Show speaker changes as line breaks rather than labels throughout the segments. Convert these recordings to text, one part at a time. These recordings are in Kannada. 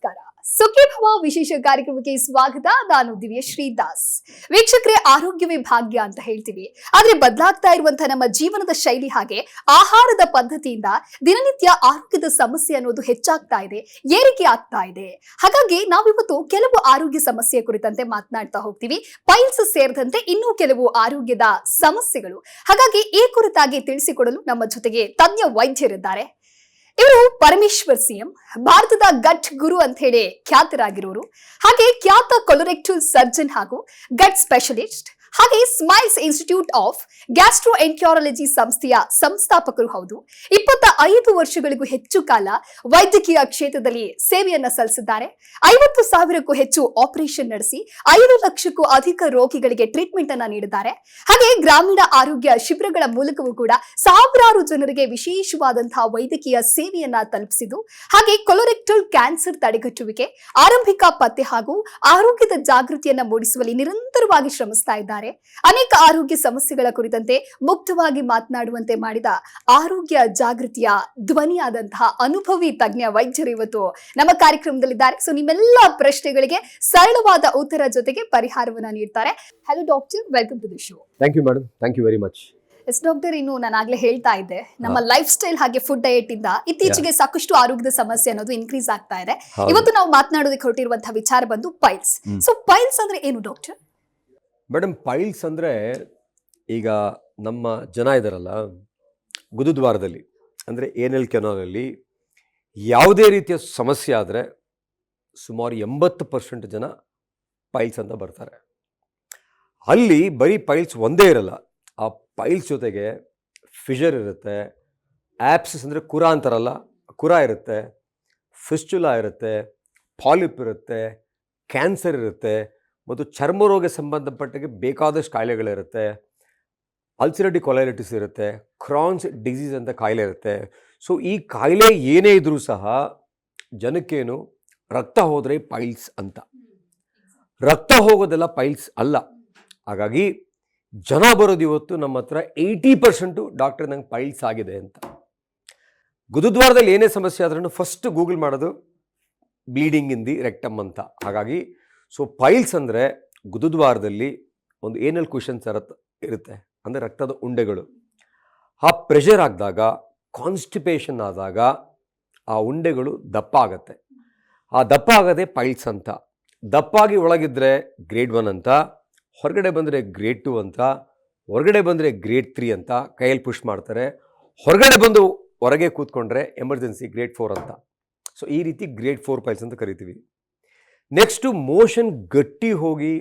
ನಮಸ್ಕಾರ. ಸುಖೀಭವ ವಿಶೇಷ ಕಾರ್ಯಕ್ರಮಕ್ಕೆ ಸ್ವಾಗತ. ನಾನು ದಿವ್ಯ ಶ್ರೀದಾಸ್. ವೀಕ್ಷಕರೇ, ಆರೋಗ್ಯವೇ ಭಾಗ್ಯ ಅಂತ ಹೇಳ್ತೀವಿ. ಆದ್ರೆ ಬದಲಾಗ್ತಾ ಇರುವಂತಹ ನಮ್ಮ ಜೀವನದ ಶೈಲಿ ಹಾಗೆ ಆಹಾರದ ಪದ್ಧತಿಯಿಂದ ದಿನನಿತ್ಯ ಆರೋಗ್ಯದ ಸಮಸ್ಯೆ ಅನ್ನೋದು ಹೆಚ್ಚಾಗ್ತಾ ಇದೆ, ಏರಿಕೆ ಆಗ್ತಾ ಇದೆ. ಹಾಗಾಗಿ ನಾವಿವತ್ತು ಕೆಲವು ಆರೋಗ್ಯ ಸಮಸ್ಯೆ ಕುರಿತಂತೆ ಮಾತನಾಡ್ತಾ ಹೋಗ್ತೀವಿ. ಪೈಲ್ಸ್ ಸೇರಿದಂತೆ ಇನ್ನೂ ಕೆಲವು ಆರೋಗ್ಯದ ಸಮಸ್ಯೆಗಳು. ಹಾಗಾಗಿ ಈ ಕುರಿತಾಗಿ ತಿಳಿಸಿಕೊಡಲು ನಮ್ಮ ಜೊತೆಗೆ ತಜ್ಞ ವೈದ್ಯರಿದ್ದಾರೆ. ಇವರು ಪರಮೇಶ್ವರ್ ಸಿಎಂ, ಭಾರತದ ಗಟ್ ಗುರು ಅಂತ ಹೇಳಿ ಖ್ಯಾತರಾಗಿರೋರು. ಹಾಗೆ ಖ್ಯಾತ ಕೊಲೊರೆಕ್ಟಲ್ ಸರ್ಜನ್ ಹಾಗೂ ಗಟ್ ಸ್ಪೆಷಲಿಸ್ಟ್, ಹಾಗೆ ಸ್ಮೈಲ್ಸ್ ಇನ್ಸ್ಟಿಟ್ಯೂಟ್ ಆಫ್ ಗ್ಯಾಸ್ಟ್ರೋಎಂಟರಾಲಜಿ ಸಂಸ್ಥೆಯ ಸಂಸ್ಥಾಪಕರು ಹೌದು. 25 ವರ್ಷಗಳಿಗೂ ಹೆಚ್ಚು ಕಾಲ ವೈದ್ಯಕೀಯ ಕ್ಷೇತ್ರದಲ್ಲಿ ಸೇವೆಯನ್ನ ಸಲ್ಲಿಸಿದ್ದಾರೆ. 50,000ಕ್ಕೂ ಹೆಚ್ಚು ಆಪರೇಷನ್ ನಡೆಸಿ 5 ಲಕ್ಷಕ್ಕೂ ಅಧಿಕ ರೋಗಿಗಳಿಗೆ ಟ್ರೀಟ್ಮೆಂಟ್ ಅನ್ನ ನೀಡಿದ್ದಾರೆ. ಹಾಗೆ ಗ್ರಾಮೀಣ ಆರೋಗ್ಯ ಶಿಬಿರಗಳ ಮೂಲಕವೂ ಕೂಡ ಸಾವಿರಾರು ಜನರಿಗೆ ವಿಶೇಷವಾದಂತಹ ವೈದ್ಯಕೀಯ ಸೇವೆಯನ್ನ ತಲುಪಿಸಿದ್ದು, ಹಾಗೆ ಕೊಲೊರೆಕ್ಟಲ್ ಕ್ಯಾನ್ಸರ್ ತಡೆಗಟ್ಟುವಿಕೆ, ಆರಂಭಿಕ ಪತ್ತೆ ಹಾಗೂ ಆರೋಗ್ಯದ ಜಾಗೃತಿಯನ್ನ ಮೂಡಿಸುವಲ್ಲಿ ನಿರಂತರವಾಗಿ ಶ್ರಮಿಸ್ತಾ ಇದ್ದಾರೆ. ಅನೇಕ ಆರೋಗ್ಯ ಸಮಸ್ಯೆಗಳ ಕುರಿತಂತೆ ಮುಕ್ತವಾಗಿ ಮಾತನಾಡುವಂತೆ ಮಾಡಿದ ಆರೋಗ್ಯ ಜಾಗೃತಿಯ ಧ್ವನಿಯಾದಂತಹ ಅನುಭವಿ ತಜ್ಞ ವೈದ್ಯರು ಇವತ್ತು ನಮ್ಮ ಕಾರ್ಯಕ್ರಮದಲ್ಲಿದ್ದಾರೆ. ಸೊ ನಿಮ್ಮೆಲ್ಲ ಪ್ರಶ್ನೆಗಳಿಗೆ ಸರಳವಾದ ಉತ್ತರ ಜೊತೆಗೆ ಪರಿಹಾರವನ್ನ ನೀಡ್ತಾರೆ. Hello doctor, welcome to the show.
Thank you madam, thank you very much.
Yes doctor, ಇನ್ನು ನಾನು ಆಗ್ಲೇ ಹೇಳ್ತಾ ಇದ್ದೆ, ನಮ್ಮ ಲೈಫ್ ಸ್ಟೈಲ್ ಹಾಗೆ ಫುಡ್ ಡಯಟ್ ಇಂದ ಇತ್ತೀಚೆಗೆ ಸಾಕಷ್ಟು ಆರೋಗ್ಯದ ಸಮಸ್ಯೆ ಅನ್ನೋದು ಇನ್ಕ್ರೀಸ್ ಆಗ್ತಾ ಇದೆ. ಇವತ್ತು ನಾವು ಮಾತನಾಡೋದಕ್ಕೆ ಹೊರಟಿರುವಂತಹ ವಿಚಾರ ಬಂದು ಪೈಲ್ಸ್. ಸೊ ಪೈಲ್ಸ್ ಅಂದ್ರೆ ಏನು ಡಾಕ್ಟರ್?
ಮೇಡಮ್, ಪೈಲ್ಸ್ ಅಂದರೆ ಈಗ ನಮ್ಮ ಜನ ಇದ್ದಾರಲ್ಲ, ಗುದದ್ವಾರದಲ್ಲಿ ಅಂದರೆ ಏನೆಲ್ ಕೆನಾಲಲ್ಲಿ ಯಾವುದೇ ರೀತಿಯ ಸಮಸ್ಯೆ ಆದರೆ ಸುಮಾರು 80% ಜನ ಪೈಲ್ಸ್ ಅಂತ ಬರ್ತಾರೆ. ಅಲ್ಲಿ ಬರೀ ಪೈಲ್ಸ್ ಒಂದೇ ಇರಲ್ಲ, ಆ ಪೈಲ್ಸ್ ಜೊತೆಗೆ ಫಿಷರ್ ಇರುತ್ತೆ, ಆ್ಯಪ್ಸಿಸ್ ಅಂದರೆ ಕುರ ಅಂತಾರಲ್ಲ, ಕುರ ಇರುತ್ತೆ, ಫಿಸ್ಟುಲಾ ಇರುತ್ತೆ, ಪಾಲಿಪ್ ಇರುತ್ತೆ, ಕ್ಯಾನ್ಸರ್ ಇರುತ್ತೆ, ಮತ್ತು ಚರ್ಮರೋಗ ಸಂಬಂಧಪಟ್ಟಿಗೆ ಬೇಕಾದಷ್ಟು ಕಾಯಿಲೆಗಳಿರುತ್ತೆ, ಅಲ್ಸರೇಟಿವ್ ಕೊಲೈಟಿಸ್ ಇರುತ್ತೆ, ಕ್ರಾನ್ಸ್ ಡಿಸೀಸ್ ಅಂತ ಕಾಯಿಲೆ ಇರುತ್ತೆ. ಸೊ ಈ ಕಾಯಿಲೆ ಏನೇ ಇದ್ರೂ ಸಹ ಜನಕ್ಕೇನು ರಕ್ತ ಹೋದರೆ ಪೈಲ್ಸ್ ಅಂತ, ರಕ್ತ ಹೋಗೋದೆಲ್ಲ ಪೈಲ್ಸ್ ಅಲ್ಲ. ಹಾಗಾಗಿ ಜನ ಬರೋದು ಇವತ್ತು ನಮ್ಮ ಹತ್ರ 80% ಡಾಕ್ಟರ್ ನಂಗೆ ಪೈಲ್ಸ್ ಆಗಿದೆ ಅಂತ. ಗುದದ್ವಾರದಲ್ಲಿ ಏನೇ ಸಮಸ್ಯೆ ಆದ್ರೂ ಫಸ್ಟ್ ಗೂಗಲ್ ಮಾಡೋದು ಬ್ಲೀಡಿಂಗ್ ಇನ್ ದಿ ರೆಕ್ಟಮ್ ಅಂತ. ಹಾಗಾಗಿ ಸೊ ಪೈಲ್ಸ್ ಅಂದರೆ ಗುದದ್ವಾರದಲ್ಲಿ ಒಂದು ಏನಲ್ ಕ್ವೆಶನ್ಸ್ ಇರುತ್ತೆ, ಅಂದರೆ ರಕ್ತದ ಉಂಡೆಗಳು. ಆ ಪ್ರೆಷರ್ ಆಗಿದಾಗ, ಕಾನ್ಸ್ಟಿಪೇಷನ್ ಆದಾಗ ಆ ಉಂಡೆಗಳು ದಪ್ಪ ಆಗುತ್ತೆ. ಆ ದಪ್ಪ ಆಗದೆ ಪೈಲ್ಸ್ ಅಂತ. ದಪ್ಪಾಗಿ ಒಳಗಿದ್ರೆ ಗ್ರೇಡ್ 1 ಅಂತ, ಹೊರಗಡೆ ಬಂದರೆ ಗ್ರೇಡ್ 2 ಅಂತ, ಹೊರಗಡೆ ಬಂದರೆ ಗ್ರೇಡ್ 3 ಅಂತ ಕೈಯಲ್ಲಿ ಪುಷ್ ಮಾಡ್ತಾರೆ. ಹೊರಗಡೆ ಬಂದು ಹೊರಗೆ ಕೂತ್ಕೊಂಡ್ರೆ ಎಮರ್ಜೆನ್ಸಿ ಗ್ರೇಡ್ 4 ಅಂತ. ಸೊ ಈ ರೀತಿ ಗ್ರೇಡ್ 4 ಪೈಲ್ಸ್ ಅಂತ ಕರಿತೀವಿ. ನೆಕ್ಸ್ಟು ಮೋಷನ್ ಗಟ್ಟಿ ಹೋಗಿ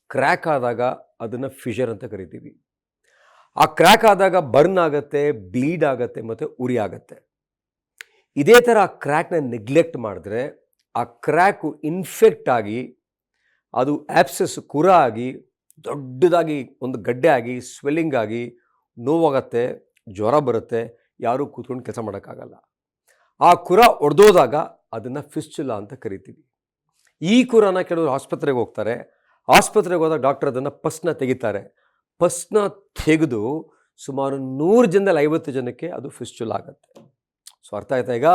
ಕ್ರ್ಯಾಕ್ ಆದಾಗ ಅದನ್ನು ಫಿಷರ್ ಅಂತ ಕರಿತೀವಿ. ಆ ಕ್ರ್ಯಾಕ್ ಆದಾಗ ಬರ್ನ್ ಆಗುತ್ತೆ, ಬ್ಲೀಡ್ ಆಗುತ್ತೆ, ಮತ್ತು ಉರಿ ಆಗುತ್ತೆ. ಇದೇ ಥರ ಆ ಕ್ರ್ಯಾಕ್ನ ನೆಗ್ಲೆಕ್ಟ್ ಮಾಡಿದ್ರೆ ಆ ಕ್ರ್ಯಾಕು ಇನ್ಫೆಕ್ಟ್ ಆಗಿ ಅದು ಆ್ಯಪ್ಸಸ್ ಕುರ ಆಗಿ ದೊಡ್ಡದಾಗಿ ಒಂದು ಗಡ್ಡೆ ಆಗಿ ಸ್ವೆಲ್ಲಿಂಗ್ ಆಗಿ ನೋವಾಗತ್ತೆ, ಜ್ವರ ಬರುತ್ತೆ, ಯಾರೂ ಕೂತ್ಕೊಂಡು ಕೆಲಸ ಮಾಡೋಕ್ಕಾಗಲ್ಲ. ಆ ಕುರ ಒಡೆದೋದಾಗ ಅದನ್ನು ಫಿಸ್ಟುಲಾ ಅಂತ ಕರಿತೀವಿ. ಈ ಕುರನ ಕೆಲವರು ಆಸ್ಪತ್ರೆಗೆ ಹೋಗ್ತಾರೆ, ಆಸ್ಪತ್ರೆಗೆ ಹೋದಾಗ ಡಾಕ್ಟರ್ ಅದನ್ನು ಪಸ್ನ ತೆಗಿತಾರೆ. ಪಸ್ನ ತೆಗೆದು ಸುಮಾರು 100 ಜನದಲ್ಲಿ 50 ಜನಕ್ಕೆ ಅದು ಫಿಸ್ಟುಲಾ ಆಗುತ್ತೆ. ಸೊ ಅರ್ಥ ಆಯ್ತಾ? ಈಗ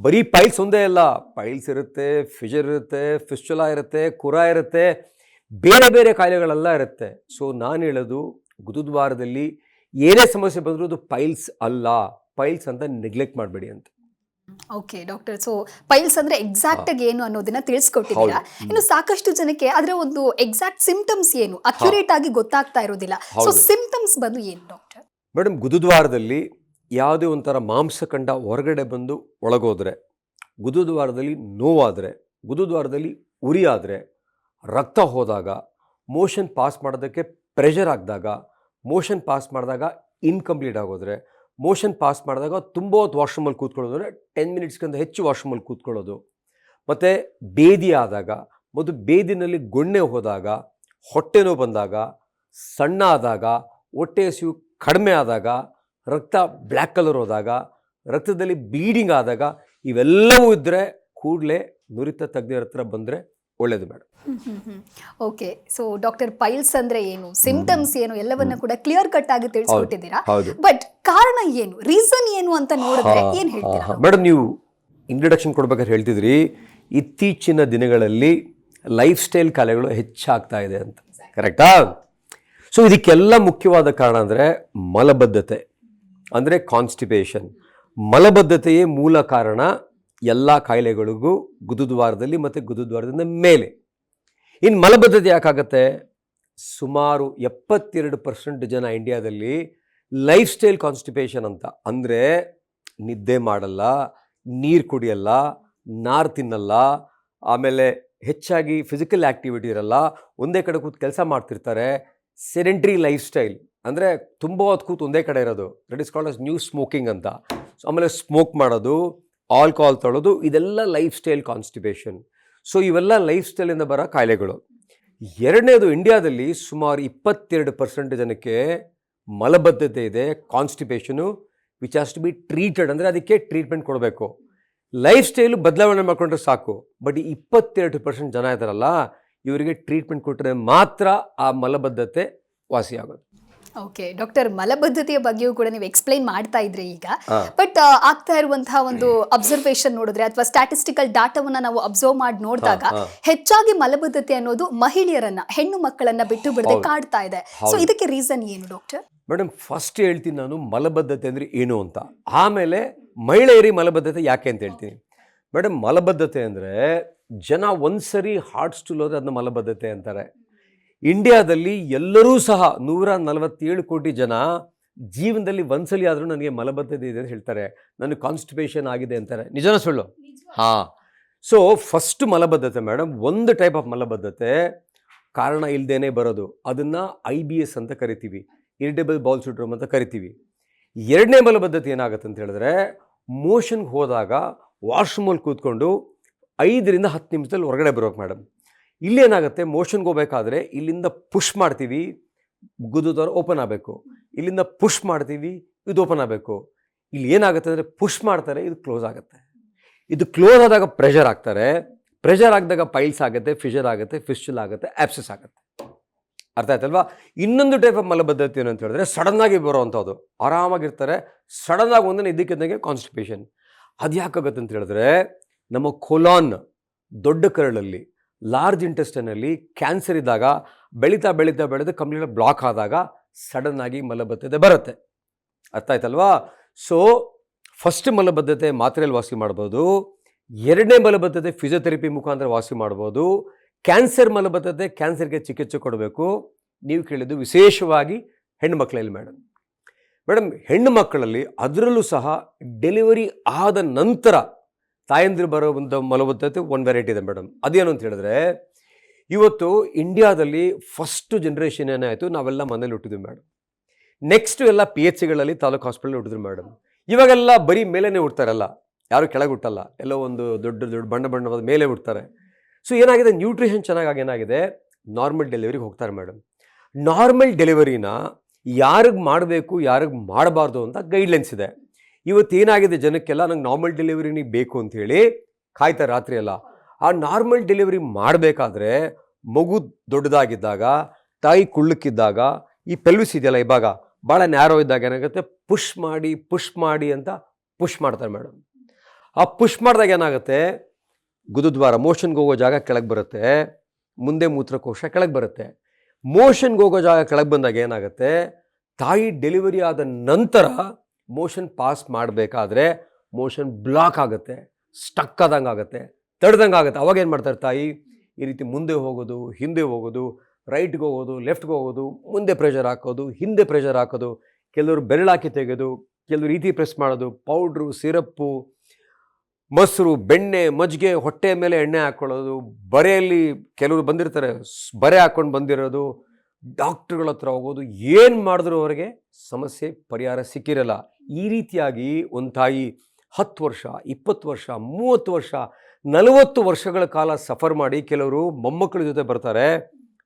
ಬರೀ ಪೈಲ್ಸ್ ಒಂದೇ ಅಲ್ಲ, ಪೈಲ್ಸ್ ಇರುತ್ತೆ, ಫಿಷರ್ ಇರುತ್ತೆ, ಫಿಸ್ಟುಲಾ ಇರುತ್ತೆ, ಕುರ ಇರುತ್ತೆ, ಬೇರೆ ಬೇರೆ ಕಾಯಿಲೆಗಳೆಲ್ಲ ಇರುತ್ತೆ. ಸೊ ನಾನು ಹೇಳೋದು, ಗುದದ್ವಾರದಲ್ಲಿ ಏನೇ ಸಮಸ್ಯೆ ಬಂದರೂ ಅದು ಪೈಲ್ಸ್ ಅಲ್ಲ, ಪೈಲ್ಸ್ ಅಂತ ನೆಗ್ಲೆಕ್ಟ್ ಮಾಡಬೇಡಿ ಅಂತ.
ಓಕೆ ಡಾಕ್ಟರ್, ಸೊ ಪೈಲ್ಸ್ ಅಂದ್ರೆ ಎಕ್ಸಾಕ್ಟ್ ಆಗಿ ಏನು ಅನ್ನೋದನ್ನ ತಿಳಿಸ್ಕೊಟ್ಟಿದ್ದೀರಾ. ಇನ್ನು ಸಾಕಷ್ಟು ಜನಕ್ಕೆ ಅದರ ಒಂದು ಎಕ್ಸಾಕ್ಟ್ ಸಿಂಪ್ಟಮ್ಸ್ ಏನು ಅಕ್ಯುರೇಟ್ ಆಗಿ ಗೊತ್ತಾಗ್ತಾ ಇರೋದಿಲ್ಲ. ಸೊ ಸಿಂಪ್ಟಮ್ಸ್ ಬಂದು ಏನು ಡಾಕ್ಟರ್?
ಮೇಡಮ್, ಗುದದ್ವಾರದಲ್ಲಿ ಯಾವುದೇ ಒಂಥರ ಮಾಂಸಖಂಡ ಹೊರಗಡೆ ಬಂದು ಒಳಗೋದ್ರೆ, ಗುದದ್ವಾರದಲ್ಲಿ ನೋವಾದರೆ, ಗುದದ್ವಾರದಲ್ಲಿ ಉರಿ ಆದರೆ, ರಕ್ತ ಹೋದಾಗ, ಮೋಷನ್ ಪಾಸ್ ಮಾಡೋದಕ್ಕೆ ಪ್ರೆಷರ್ ಆಗಿದಾಗ, ಮೋಷನ್ ಪಾಸ್ ಮಾಡಿದಾಗ ಇನ್ಕಂಪ್ಲೀಟ್ ಆಗೋದ್ರೆ, ಮೋಷನ್ ಪಾಸ್ ಮಾಡಿದಾಗ ತುಂಬ ಹೊತ್ತು ವಾಶ್ರೂಮಲ್ಲಿ ಕೂತ್ಕೊಳ್ಳೋದು, ಅಂದರೆ 10 ಮಿನಿಟ್ಸ್ಗಿಂತ ಹೆಚ್ಚು ವಾಶ್ರೂಮಲ್ಲಿ ಕೂತ್ಕೊಳ್ಳೋದು, ಮತ್ತು ಬೇದಿ ಆದಾಗ, ಮತ್ತು ಬೇದಿನಲ್ಲಿ ಗೊಣ್ಣೆ ಹೋದಾಗ, ಹೊಟ್ಟೆ ನೋವು ಬಂದಾಗ, ಸಣ್ಣ ಆದಾಗ, ಹೊಟ್ಟೆ ಹಸಿವು ಕಡಿಮೆ ಆದಾಗ, ರಕ್ತ ಬ್ಲ್ಯಾಕ್ ಕಲರ್ ಹೋದಾಗ, ರಕ್ತದಲ್ಲಿ ಬ್ಲೀಡಿಂಗ್ ಆದಾಗ, ಇವೆಲ್ಲವೂ ಇದ್ದರೆ ಕೂಡಲೇ ನುರಿತ ತಜ್ಞರ ಹತ್ರ ಬಂದರೆ ಒಳ್ಳೇದು madam.
Okay, so doctor, piles ಅಂದ್ರೆ ಏನು, ಸಿಂಪ್ಟಮ್ಸ್ ಏನು, ಎಲ್ಲವನ್ನ ಕೂಡ ಕ್ಲಿಯರ್ ಕಟ್ ಆಗಿ ತಿಳಿಸ್ಕೊಟ್ಟಿದ್ದೀರಾ. ಬಟ್ ಕಾರಣ ಏನು, ರೀಸನ್ ಏನು ಅಂತ ನೋಡಿದ್ರೆ ಏನ್ ಹೇಳ್ತೀರಾ
ಮೇಡಮ್? ನೀವು ಇಂಟ್ರಡಕ್ಷನ್ ಕೊಡ್ಬೇಕಾದ್ರೆ ಹೇಳ್ತಿದ್ರಿ ಇತ್ತೀಚಿನ ದಿನಗಳಲ್ಲಿ ಲೈಫ್ ಸ್ಟೈಲ್ ಕಾಯಿಲೆಗಳು ಹೆಚ್ಚಾಗ್ತಾ ಇದೆ ಅಂತ. ಕರೆಕ್ಟಾ? ಸೊ ಇದಕ್ಕೆಲ್ಲ ಮುಖ್ಯವಾದ ಕಾರಣ ಅಂದರೆ ಮಲಬದ್ಧತೆ, ಅಂದರೆ ಕಾನ್ಸ್ಟಿಪೇಷನ್. ಮಲಬದ್ಧತೆಯೇ ಮೂಲ ಕಾರಣ ಎಲ್ಲ ಕಾಯಿಲೆಗಳಿಗೂ ಗುದದ್ವಾರದಲ್ಲಿ ಮತ್ತು ಗುದದ್ವಾರದಿಂದ ಮೇಲೆ. ಇನ್ನು ಮಲಬದ್ಧತೆ ಯಾಕಾಗತ್ತೆ? ಸುಮಾರು 72% ಜನ ಇಂಡಿಯಾದಲ್ಲಿ ಲೈಫ್ ಸ್ಟೈಲ್ ಕಾನ್ಸ್ಟಿಪೇಷನ್ ಅಂತ, ಅಂದರೆ ನಿದ್ದೆ ಮಾಡಲ್ಲ, ನೀರು ಕುಡಿಯಲ್ಲ, ನಾರು ತಿನ್ನಲ್ಲ, ಆಮೇಲೆ ಹೆಚ್ಚಾಗಿ ಫಿಸಿಕಲ್ ಆ್ಯಕ್ಟಿವಿಟಿ ಇರಲ್ಲ, ಒಂದೇ ಕಡೆ ಕೂತು ಕೆಲಸ ಮಾಡ್ತಿರ್ತಾರೆ, ಸೆಡೆಂಟ್ರಿ ಲೈಫ್ ಸ್ಟೈಲ್, ಅಂದರೆ ತುಂಬ ಹೊತ್ತು ಕೂತು ಒಂದೇ ಕಡೆ ಇರೋದು, that is called as new smoking ಅಂತ. ಸೊ ಆಮೇಲೆ ಸ್ಮೋಕ್ ಮಾಡೋದು, ಆಲ್ಕೋಹಾಲ್ ತೊಳೋದು, ಇದೆಲ್ಲ ಲೈಫ್ ಸ್ಟೈಲ್ ಕಾನ್ಸ್ಟಿಪೇಷನ್. ಸೊ ಇವೆಲ್ಲ ಲೈಫ್ ಸ್ಟೈಲಿಂದ ಬರೋ ಕಾಯಿಲೆಗಳು. ಎರಡನೇದು, ಇಂಡಿಯಾದಲ್ಲಿ ಸುಮಾರು 22% ಜನಕ್ಕೆ ಮಲಬದ್ಧತೆ ಇದೆ, constipation, which has to be treated, ಅಂದರೆ ಅದಕ್ಕೆ ಟ್ರೀಟ್ಮೆಂಟ್ ಕೊಡಬೇಕು. ಲೈಫ್ ಸ್ಟೈಲು ಬದಲಾವಣೆ ಮಾಡಿಕೊಂಡ್ರೆ ಸಾಕು. ಬಟ್ ಈ 22% ಜನ ಇದ್ದಾರಲ್ಲ, ಇವರಿಗೆ ಟ್ರೀಟ್ಮೆಂಟ್ ಕೊಟ್ಟರೆ ಮಾತ್ರ ಆ ಮಲಬದ್ಧತೆ ವಾಸಿಯಾಗೋದು.
ಓಕೆ ಡಾಕ್ಟರ್, ಮಲಬದ್ಧತೆಯ ಬಗ್ಗೆಯೂ ಕೂಡ ನೀವು ಎಕ್ಸ್ಪ್ಲೈನ್ ಮಾಡ್ತಾ ಇದ್ರಿ ಈಗ. ಬಟ್ ಆಗ್ತಾ ಇರುವಂತಹ ಒಂದು ಅಬ್ಸರ್ವೇಷನ್ ನೋಡಿದ್ರೆ ಅಥವಾ ಸ್ಟ್ಯಾಟಿಸ್ಟಿಕಲ್ ಡಾಟಾವನ್ನ ನಾವು ಅಬ್ಸರ್ವ್ ಮಾಡಿ ನೋಡಿದಾಗ ಹೆಚ್ಚಾಗಿ ಮಲಬದ್ಧತೆ ಅನ್ನೋದು ಮಹಿಳೆಯರನ್ನ, ಹೆಣ್ಣು ಮಕ್ಕಳನ್ನ ಬಿಟ್ಟು ಬಿಡದೆ ಕಾಡ್ತಾ ಇದೆ. ಸೊ ಇದಕ್ಕೆ ರೀಸನ್ ಏನು ಡಾಕ್ಟರ್?
ಮೇಡಮ್, ಫಸ್ಟ್ ಹೇಳ್ತೀನಿ ನಾನು ಮಲಬದ್ಧತೆ ಅಂದರೆ ಏನು ಅಂತ, ಆಮೇಲೆ ಮಹಿಳೆಯರಿಗೆ ಮಲಬದ್ಧತೆ ಯಾಕೆ ಅಂತ ಹೇಳ್ತೀನಿ. ಮೇಡಮ್, ಮಲಬದ್ಧತೆ ಅಂದರೆ ಜನ ಒಂದ್ಸರಿ ಹಾರ್ಟ್ ಸ್ಟೂಲ್ ಹೋದ್ರೆ ಅದನ್ನ ಮಲಬದ್ಧತೆ ಅಂತಾರೆ. ಇಂಡಿಯಾದಲ್ಲಿ ಎಲ್ಲರೂ ಸಹ 147 ಕೋಟಿ ಜನ ಜೀವನದಲ್ಲಿ ಒಂದ್ಸಲಿ ಆದರೂ ನನಗೆ ಮಲಬದ್ಧತೆ ಇದೆ ಅಂತ ಹೇಳ್ತಾರೆ, ನನಗೆ ಕಾನ್ಸ್ಟಿಪೇಷನ್ ಆಗಿದೆ ಅಂತಾರೆ. ನಿಜನ ಸುಳ್ಳು? ಹಾಂ. ಸೊ ಫಸ್ಟ್ ಮಲಬದ್ಧತೆ ಮೇಡಮ್, ಒಂದು ಟೈಪ್ ಆಫ್ ಮಲಬದ್ಧತೆ ಕಾರಣ ಇಲ್ಲದೇನೆ ಬರೋದು, ಅದನ್ನು IBS ಅಂತ ಕರಿತೀವಿ, ಇರಿಟೇಬಲ್ ಬೌಲ್ ಸಿಂಡ್ರೋಮ್ ಅಂತ ಕರಿತೀವಿ. ಎರಡನೇ ಮಲಬದ್ಧತೆ ಏನಾಗುತ್ತೆ ಅಂತ ಹೇಳಿದ್ರೆ, ಮೋಷನ್ಗೆ ಹೋದಾಗ ವಾಶ್ರೂಮಲ್ಲಿ ಕೂತ್ಕೊಂಡು 5 ರಿಂದ 10 ನಿಮಿಷದಲ್ಲಿ ಹೊರಗಡೆ ಬರ್ಬೇಕು ಮೇಡಮ್. ಇಲ್ಲೇನಾಗುತ್ತೆ, ಮೋಷನ್ಗೆ ಹೋಗ್ಬೇಕಾದ್ರೆ ಇಲ್ಲಿಂದ ಪುಷ್ ಮಾಡ್ತೀವಿ, ಗುದದ್ವಾರ ಓಪನ್ ಆಗಬೇಕು, ಇಲ್ಲಿಂದ ಪುಷ್ ಮಾಡ್ತೀವಿ, ಇದು ಓಪನ್ ಆಗಬೇಕು. ಇಲ್ಲಿ ಏನಾಗುತ್ತೆ ಅಂದರೆ ಪುಷ್ ಮಾಡ್ತಾರೆ, ಇದು ಕ್ಲೋಸ್ ಆಗುತ್ತೆ. ಇದು ಕ್ಲೋಸ್ ಆದಾಗ ಪ್ರೆಷರ್ ಆಗ್ತಾರೆ, ಪ್ರೆಷರ್ ಆಗಿದಾಗ ಪೈಲ್ಸ್ ಆಗುತ್ತೆ, ಫಿಷರ್ ಆಗುತ್ತೆ, ಫಿಸ್ಟುಲ್ ಆಗುತ್ತೆ, ಆಪ್ಸಸ್ ಆಗುತ್ತೆ. ಅರ್ಥ ಆಯ್ತಲ್ವಾ? ಇನ್ನೊಂದು ಟೈಪ್ ಆಫ್ ಮಲಬದ್ಧತೆ ಏನು ಅಂತ ಹೇಳಿದ್ರೆ, ಸಡನ್ನಾಗಿ ಬರೋವಂಥದ್ದು, ಆರಾಮಾಗಿರ್ತಾರೆ, ಸಡನ್ನಾಗಿ ಒಂದನೇ ಇದ್ದಕ್ಕಿದ್ದಂಗೆ ಕಾನ್ಸ್ಟಿಪೇಷನ್. ಅದು ಯಾಕಾಗುತ್ತೆ ಅಂತ ಹೇಳಿದ್ರೆ, ನಮ್ಮ ಕೊಲಾನ್, ದೊಡ್ಡ ಕರಳಲ್ಲಿ, ಲಾರ್ಜ್ ಇಂಟೆಸ್ಟೈನಲ್ಲಿ ಕ್ಯಾನ್ಸರ್ ಇದ್ದಾಗ ಬೆಳೀತಾ ಬೆಳೀತಾ ಬೆಳೆದು ಕಂಪ್ಲೀಟ್ ಬ್ಲಾಕ್ ಆದಾಗ ಸಡನ್ನಾಗಿ ಮಲಬದ್ಧತೆ ಬರುತ್ತೆ. ಅರ್ಥ ಆಯ್ತಲ್ವಾ? ಸೊ ಫಸ್ಟ್ ಮಲಬದ್ಧತೆ ಮಾತ್ರೆಯಲ್ಲಿ ವಾಸಿ ಮಾಡ್ಬೋದು, ಎರಡನೇ ಮಲಬದ್ಧತೆ ಫಿಸಿಯೋಥೆರಪಿ ಮುಖಾಂತರ ವಾಸಿ ಮಾಡ್ಬೋದು, ಕ್ಯಾನ್ಸರ್ ಮಲಬದ್ಧತೆ ಕ್ಯಾನ್ಸರ್ಗೆ ಚಿಕಿತ್ಸೆ ಕೊಡಬೇಕು. ನೀವು ಕೇಳಿದ್ದು ವಿಶೇಷವಾಗಿ ಹೆಣ್ಣು ಮಕ್ಕಳಲ್ಲಿ ಮೇಡಮ್, ಹೆಣ್ಣು ಮಕ್ಕಳಲ್ಲಿ ಅದರಲ್ಲೂ ಸಹ ಡೆಲಿವರಿ ಆದ ನಂತರ ತಾಯಂದಿರು ಬರೋ ಒಂದು ಮಲಬದ್ಧತೆ ಒಂದು ವೆರೈಟಿ ಇದೆ ಮೇಡಮ್. ಅದೇನು ಅಂತ ಹೇಳಿದ್ರೆ, ಇವತ್ತು ಇಂಡಿಯಾದಲ್ಲಿ ಫಸ್ಟ್ ಜನ್ರೇಷನ್ ಏನಾಯಿತು, ನಾವೆಲ್ಲ ಮನೇಲಿ ಹುಟ್ಟಿದ್ವಿ ಮೇಡಮ್. ನೆಕ್ಸ್ಟು ಎಲ್ಲ PHCಗಳಲ್ಲಿ, ತಾಲೂಕು ಹಾಸ್ಪಿಟಲ್ ಹುಟ್ಟಿದ್ರು ಮೇಡಮ್. ಇವಾಗೆಲ್ಲ ಬರೀ ಮೇಲೇ ಹುಡ್ತಾರಲ್ಲ, ಯಾರು ಕೆಳಗೆ ಹುಟ್ಟಲ್ಲ, ಎಲ್ಲೋ ಒಂದು ದೊಡ್ಡ ದೊಡ್ಡ ಬಣ್ಣವಾದ ಮೇಲೆ ಹುಡ್ತಾರೆ. ಸೊ ಏನಾಗಿದೆ, ನ್ಯೂಟ್ರಿಷನ್ ಚೆನ್ನಾಗಿ ಏನಾಗಿದೆ, ನಾರ್ಮಲ್ ಡೆಲಿವರಿಗೆ ಹೋಗ್ತಾರೆ ಮೇಡಮ್. ನಾರ್ಮಲ್ ಡೆಲಿವರಿನ ಯಾರಿಗೆ ಮಾಡಬೇಕು, ಯಾರಿಗೆ ಮಾಡಬಾರ್ದು ಅಂತ ಗೈಡ್ಲೈನ್ಸ್ ಇದೆ. ಇವತ್ತೇನಾಗಿದೆ, ಜನಕ್ಕೆಲ್ಲ ನಂಗೆ ನಾರ್ಮಲ್ ಡೆಲಿವರಿನೇ ಬೇಕು ಅಂಥೇಳಿ ಕಾಯ್ತಾರೆ ರಾತ್ರಿ ಎಲ್ಲ. ಆ ನಾರ್ಮಲ್ ಡೆಲಿವರಿ ಮಾಡಬೇಕಾದ್ರೆ ಮಗು ದೊಡ್ಡದಾಗಿದ್ದಾಗ, ತಾಯಿ ಕುಳ್ಳಕ್ಕಿದ್ದಾಗ, ಈ ಪೆಲ್ವಿಸ್ ಇದೆಯಲ್ಲ ಈ ಭಾಗ ಭಾಳ ನ್ಯಾರೋ ಇದ್ದಾಗ ಏನಾಗುತ್ತೆ, ಪುಷ್ ಮಾಡಿ ಅಂತ ಪುಷ್ ಮಾಡ್ತಾರೆ ಮೇಡಮ್. ಆ ಪುಷ್ ಮಾಡಿದಾಗ ಏನಾಗುತ್ತೆ, ಗುದದ್ವಾರ ಮೋಷನ್ಗೆ ಹೋಗೋ ಜಾಗ ಕೆಳಗೆ ಬರುತ್ತೆ, ಮುಂದೆ ಮೂತ್ರಕೋಶ ಕೆಳಗೆ ಬರುತ್ತೆ. ಮೋಷನ್ಗೆ ಹೋಗೋ ಜಾಗ ಕೆಳಗೆ ಬಂದಾಗ ಏನಾಗುತ್ತೆ, ತಾಯಿ ಡೆಲಿವರಿ ಆದ ನಂತರ ಮೋಷನ್ ಪಾಸ್ ಮಾಡಬೇಕಾದ್ರೆ ಮೋಷನ್ ಬ್ಲಾಕ್ ಆಗುತ್ತೆ, ಸ್ಟಕ್ ಆದಂಗೆ ಆಗುತ್ತೆ, ತಡೆದಂಗೆ ಆಗುತ್ತೆ. ಅವಾಗ ಏನು ಮಾಡ್ತಾರೆ ತಾಯಿ, ಈ ರೀತಿ ಮುಂದೆ ಹೋಗೋದು, ಹಿಂದೆ ಹೋಗೋದು, ರೈಟ್ಗೆ ಹೋಗೋದು, ಲೆಫ್ಟ್ಗೆ ಹೋಗೋದು, ಮುಂದೆ ಪ್ರೆಷರ್ ಹಾಕೋದು, ಹಿಂದೆ ಪ್ರೆಷರ್ ಹಾಕೋದು, ಕೆಲವರು ಬೆರಳಾಕಿ ತೆಗೆದು, ಕೆಲವರು ರೀತಿ ಪ್ರೆಸ್ ಮಾಡೋದು, ಪೌಡ್ರು, ಸಿರಪ್ಪು, ಮೊಸರು, ಬೆಣ್ಣೆ, ಮಜ್ಜಿಗೆ, ಹೊಟ್ಟೆ ಮೇಲೆ ಎಣ್ಣೆ ಹಾಕ್ಕೊಳ್ಳೋದು, ಬರೆಯಲ್ಲಿ ಕೆಲವರು ಬಂದಿರ್ತಾರೆ, ಬರೆ ಹಾಕ್ಕೊಂಡು ಬಂದಿರೋದು, ಡಾಕ್ಟ್ರುಗಳ ಹತ್ರ ಹೋಗೋದು, ಏನು ಮಾಡಿದ್ರು ಅವರಿಗೆ ಸಮಸ್ಯೆ ಪರಿಹಾರ ಸಿಕ್ಕಿರಲ್ಲ. ಈ ರೀತಿಯಾಗಿ ಒಂದು ತಾಯಿ 10 ವರ್ಷ, 20 ವರ್ಷ, 30 ವರ್ಷ, 40 ವರ್ಷಗಳ ಕಾಲ ಸಫರ್ ಮಾಡಿ ಕೆಲವರು ಮೊಮ್ಮಕ್ಕಳ ಜೊತೆ ಬರ್ತಾರೆ,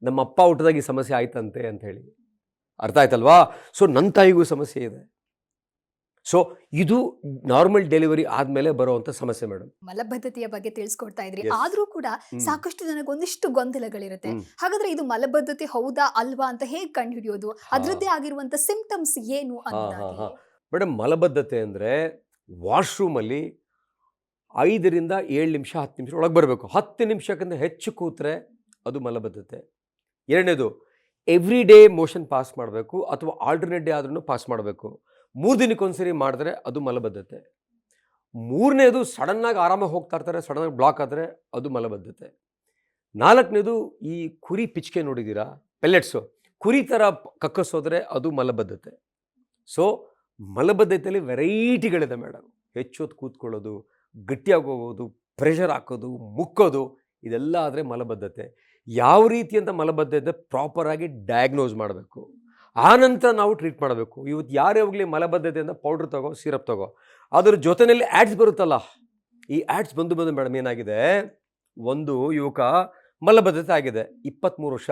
ನಮ್ಮ ಅಪ್ಪ ಹುಟ್ಟಿದಾಗ ಈ ಸಮಸ್ಯೆ ಆಯ್ತಂತೆ ಅಂತ ಹೇಳಿ. ಅರ್ಥ ಆಯ್ತಲ್ವಾ? ಸೊ ನನ್ನ ತಾಯಿಗೂ ಸಮಸ್ಯೆ ಇದೆ. ಸೊ ಇದು ನಾರ್ಮಲ್ ಡೆಲಿವರಿ ಆದ್ಮೇಲೆ ಬರುವಂತ ಸಮಸ್ಯೆ ಮೇಡಮ್.
ಮಲಬದ್ಧತೆಯ ಬಗ್ಗೆ ತಿಳಿಸ್ಕೊಡ್ತಾ ಇದ್ರಿ, ಆದ್ರೂ ಕೂಡ ಸಾಕಷ್ಟು ಜನಕ್ಕೆ ಒಂದಿಷ್ಟು ಗೊಂದಲಗಳಿರುತ್ತೆ. ಹಾಗಾದ್ರೆ ಇದು ಮಲಬದ್ಧತೆ ಹೌದಾ ಅಲ್ವಾ ಅಂತ ಹೇಗೆ ಕಂಡುಹಿಡಿಯೋದು, ಅದರದ್ದೇ ಆಗಿರುವಂತ ಸಿಂಪ್ಟಮ್ಸ್ ಏನು ಅಂತ?
ಮೇಡಮ್, ಮಲಬದ್ಧತೆ ಅಂದ್ರೆ ವಾಶ್ರೂಮ್ ಅಲ್ಲಿ 5ರಿಂದ 7 ನಿಮಿಷ 10 ನಿಮಿಷ ಒಳಗೆ ಬರಬೇಕು. 10 ನಿಮಿಷಕ್ಕಿಂತ ಹೆಚ್ಚು ಕೂತ್ರೆ ಅದು ಮಲಬದ್ಧತೆ. ಎರಡನೇದು, ಎವ್ರಿ ಡೇ ಮೋಷನ್ ಪಾಸ್ ಮಾಡಬೇಕು ಅಥವಾ ಆಲ್ಟರ್ನೇಟ್ ಡೇ ಆದ್ರೂ ಪಾಸ್ ಮಾಡಬೇಕು. 3 ದಿನಕ್ಕೊಂದ್ಸರಿ ಮಾಡಿದ್ರೆ ಅದು ಮಲಬದ್ಧತೆ. ಮೂರನೇದು, ಸಡನ್ನಾಗಿ ಆರಾಮಾಗಿ ಹೋಗ್ತಾ ಇರ್ತಾರೆ, ಸಡನ್ನಾಗಿ ಬ್ಲಾಕ್ ಆದರೆ ಅದು ಮಲಬದ್ಧತೆ. 4ನೇದು, ಈ ಕುರಿ ಪಿಚ್ಕೆ ನೋಡಿದ್ದೀರಾ, ಪೆಲ್ಲೆಟ್ಸು, ಕುರಿ ಥರ ಕಕ್ಕಸೋದ್ರೆ ಅದು ಮಲಬದ್ಧತೆ. So ಮಲಬದ್ಧತೆಯಲ್ಲಿ ವೆರೈಟಿಗಳಿದೆ madam. ಹೆಚ್ಚೊತ್ತು ಕೂತ್ಕೊಳ್ಳೋದು, ಗಟ್ಟಿಯಾಗಿ ಹೋಗೋದು, ಪ್ರೆಷರ್ ಹಾಕೋದು, ಮುಕ್ಕೋದು, ಇದೆಲ್ಲ ಆದರೆ ಮಲಬದ್ಧತೆ. ಯಾವ ರೀತಿಯಂತ ಮಲಬದ್ಧತೆ ಪ್ರಾಪರಾಗಿ ಡಯಾಗ್ನೋಸ್ ಮಾಡಬೇಕು, ಆನಂತರ ನಾವು ಟ್ರೀಟ್ ಮಾಡಬೇಕು. ಇವತ್ತು ಯಾರೇ ಹೋಗಲಿ ಮಲಬದ್ಧತೆಯಿಂದ ಪೌಡ್ರ್ ತಗೋ, ಸಿರಪ್ ತಗೋ, ಅದ್ರ ಜೊತೆಯಲ್ಲಿ ಆ್ಯಡ್ಸ್ ಬರುತ್ತಲ್ಲ, ಈ ಆ್ಯಡ್ಸ್ ಬಂದು ಮೇಡಮ್ ಏನಾಗಿದೆ, ಒಂದು ಯುವಕ ಮಲಬದ್ಧತೆ ಆಗಿದೆ, 23 ವರ್ಷ,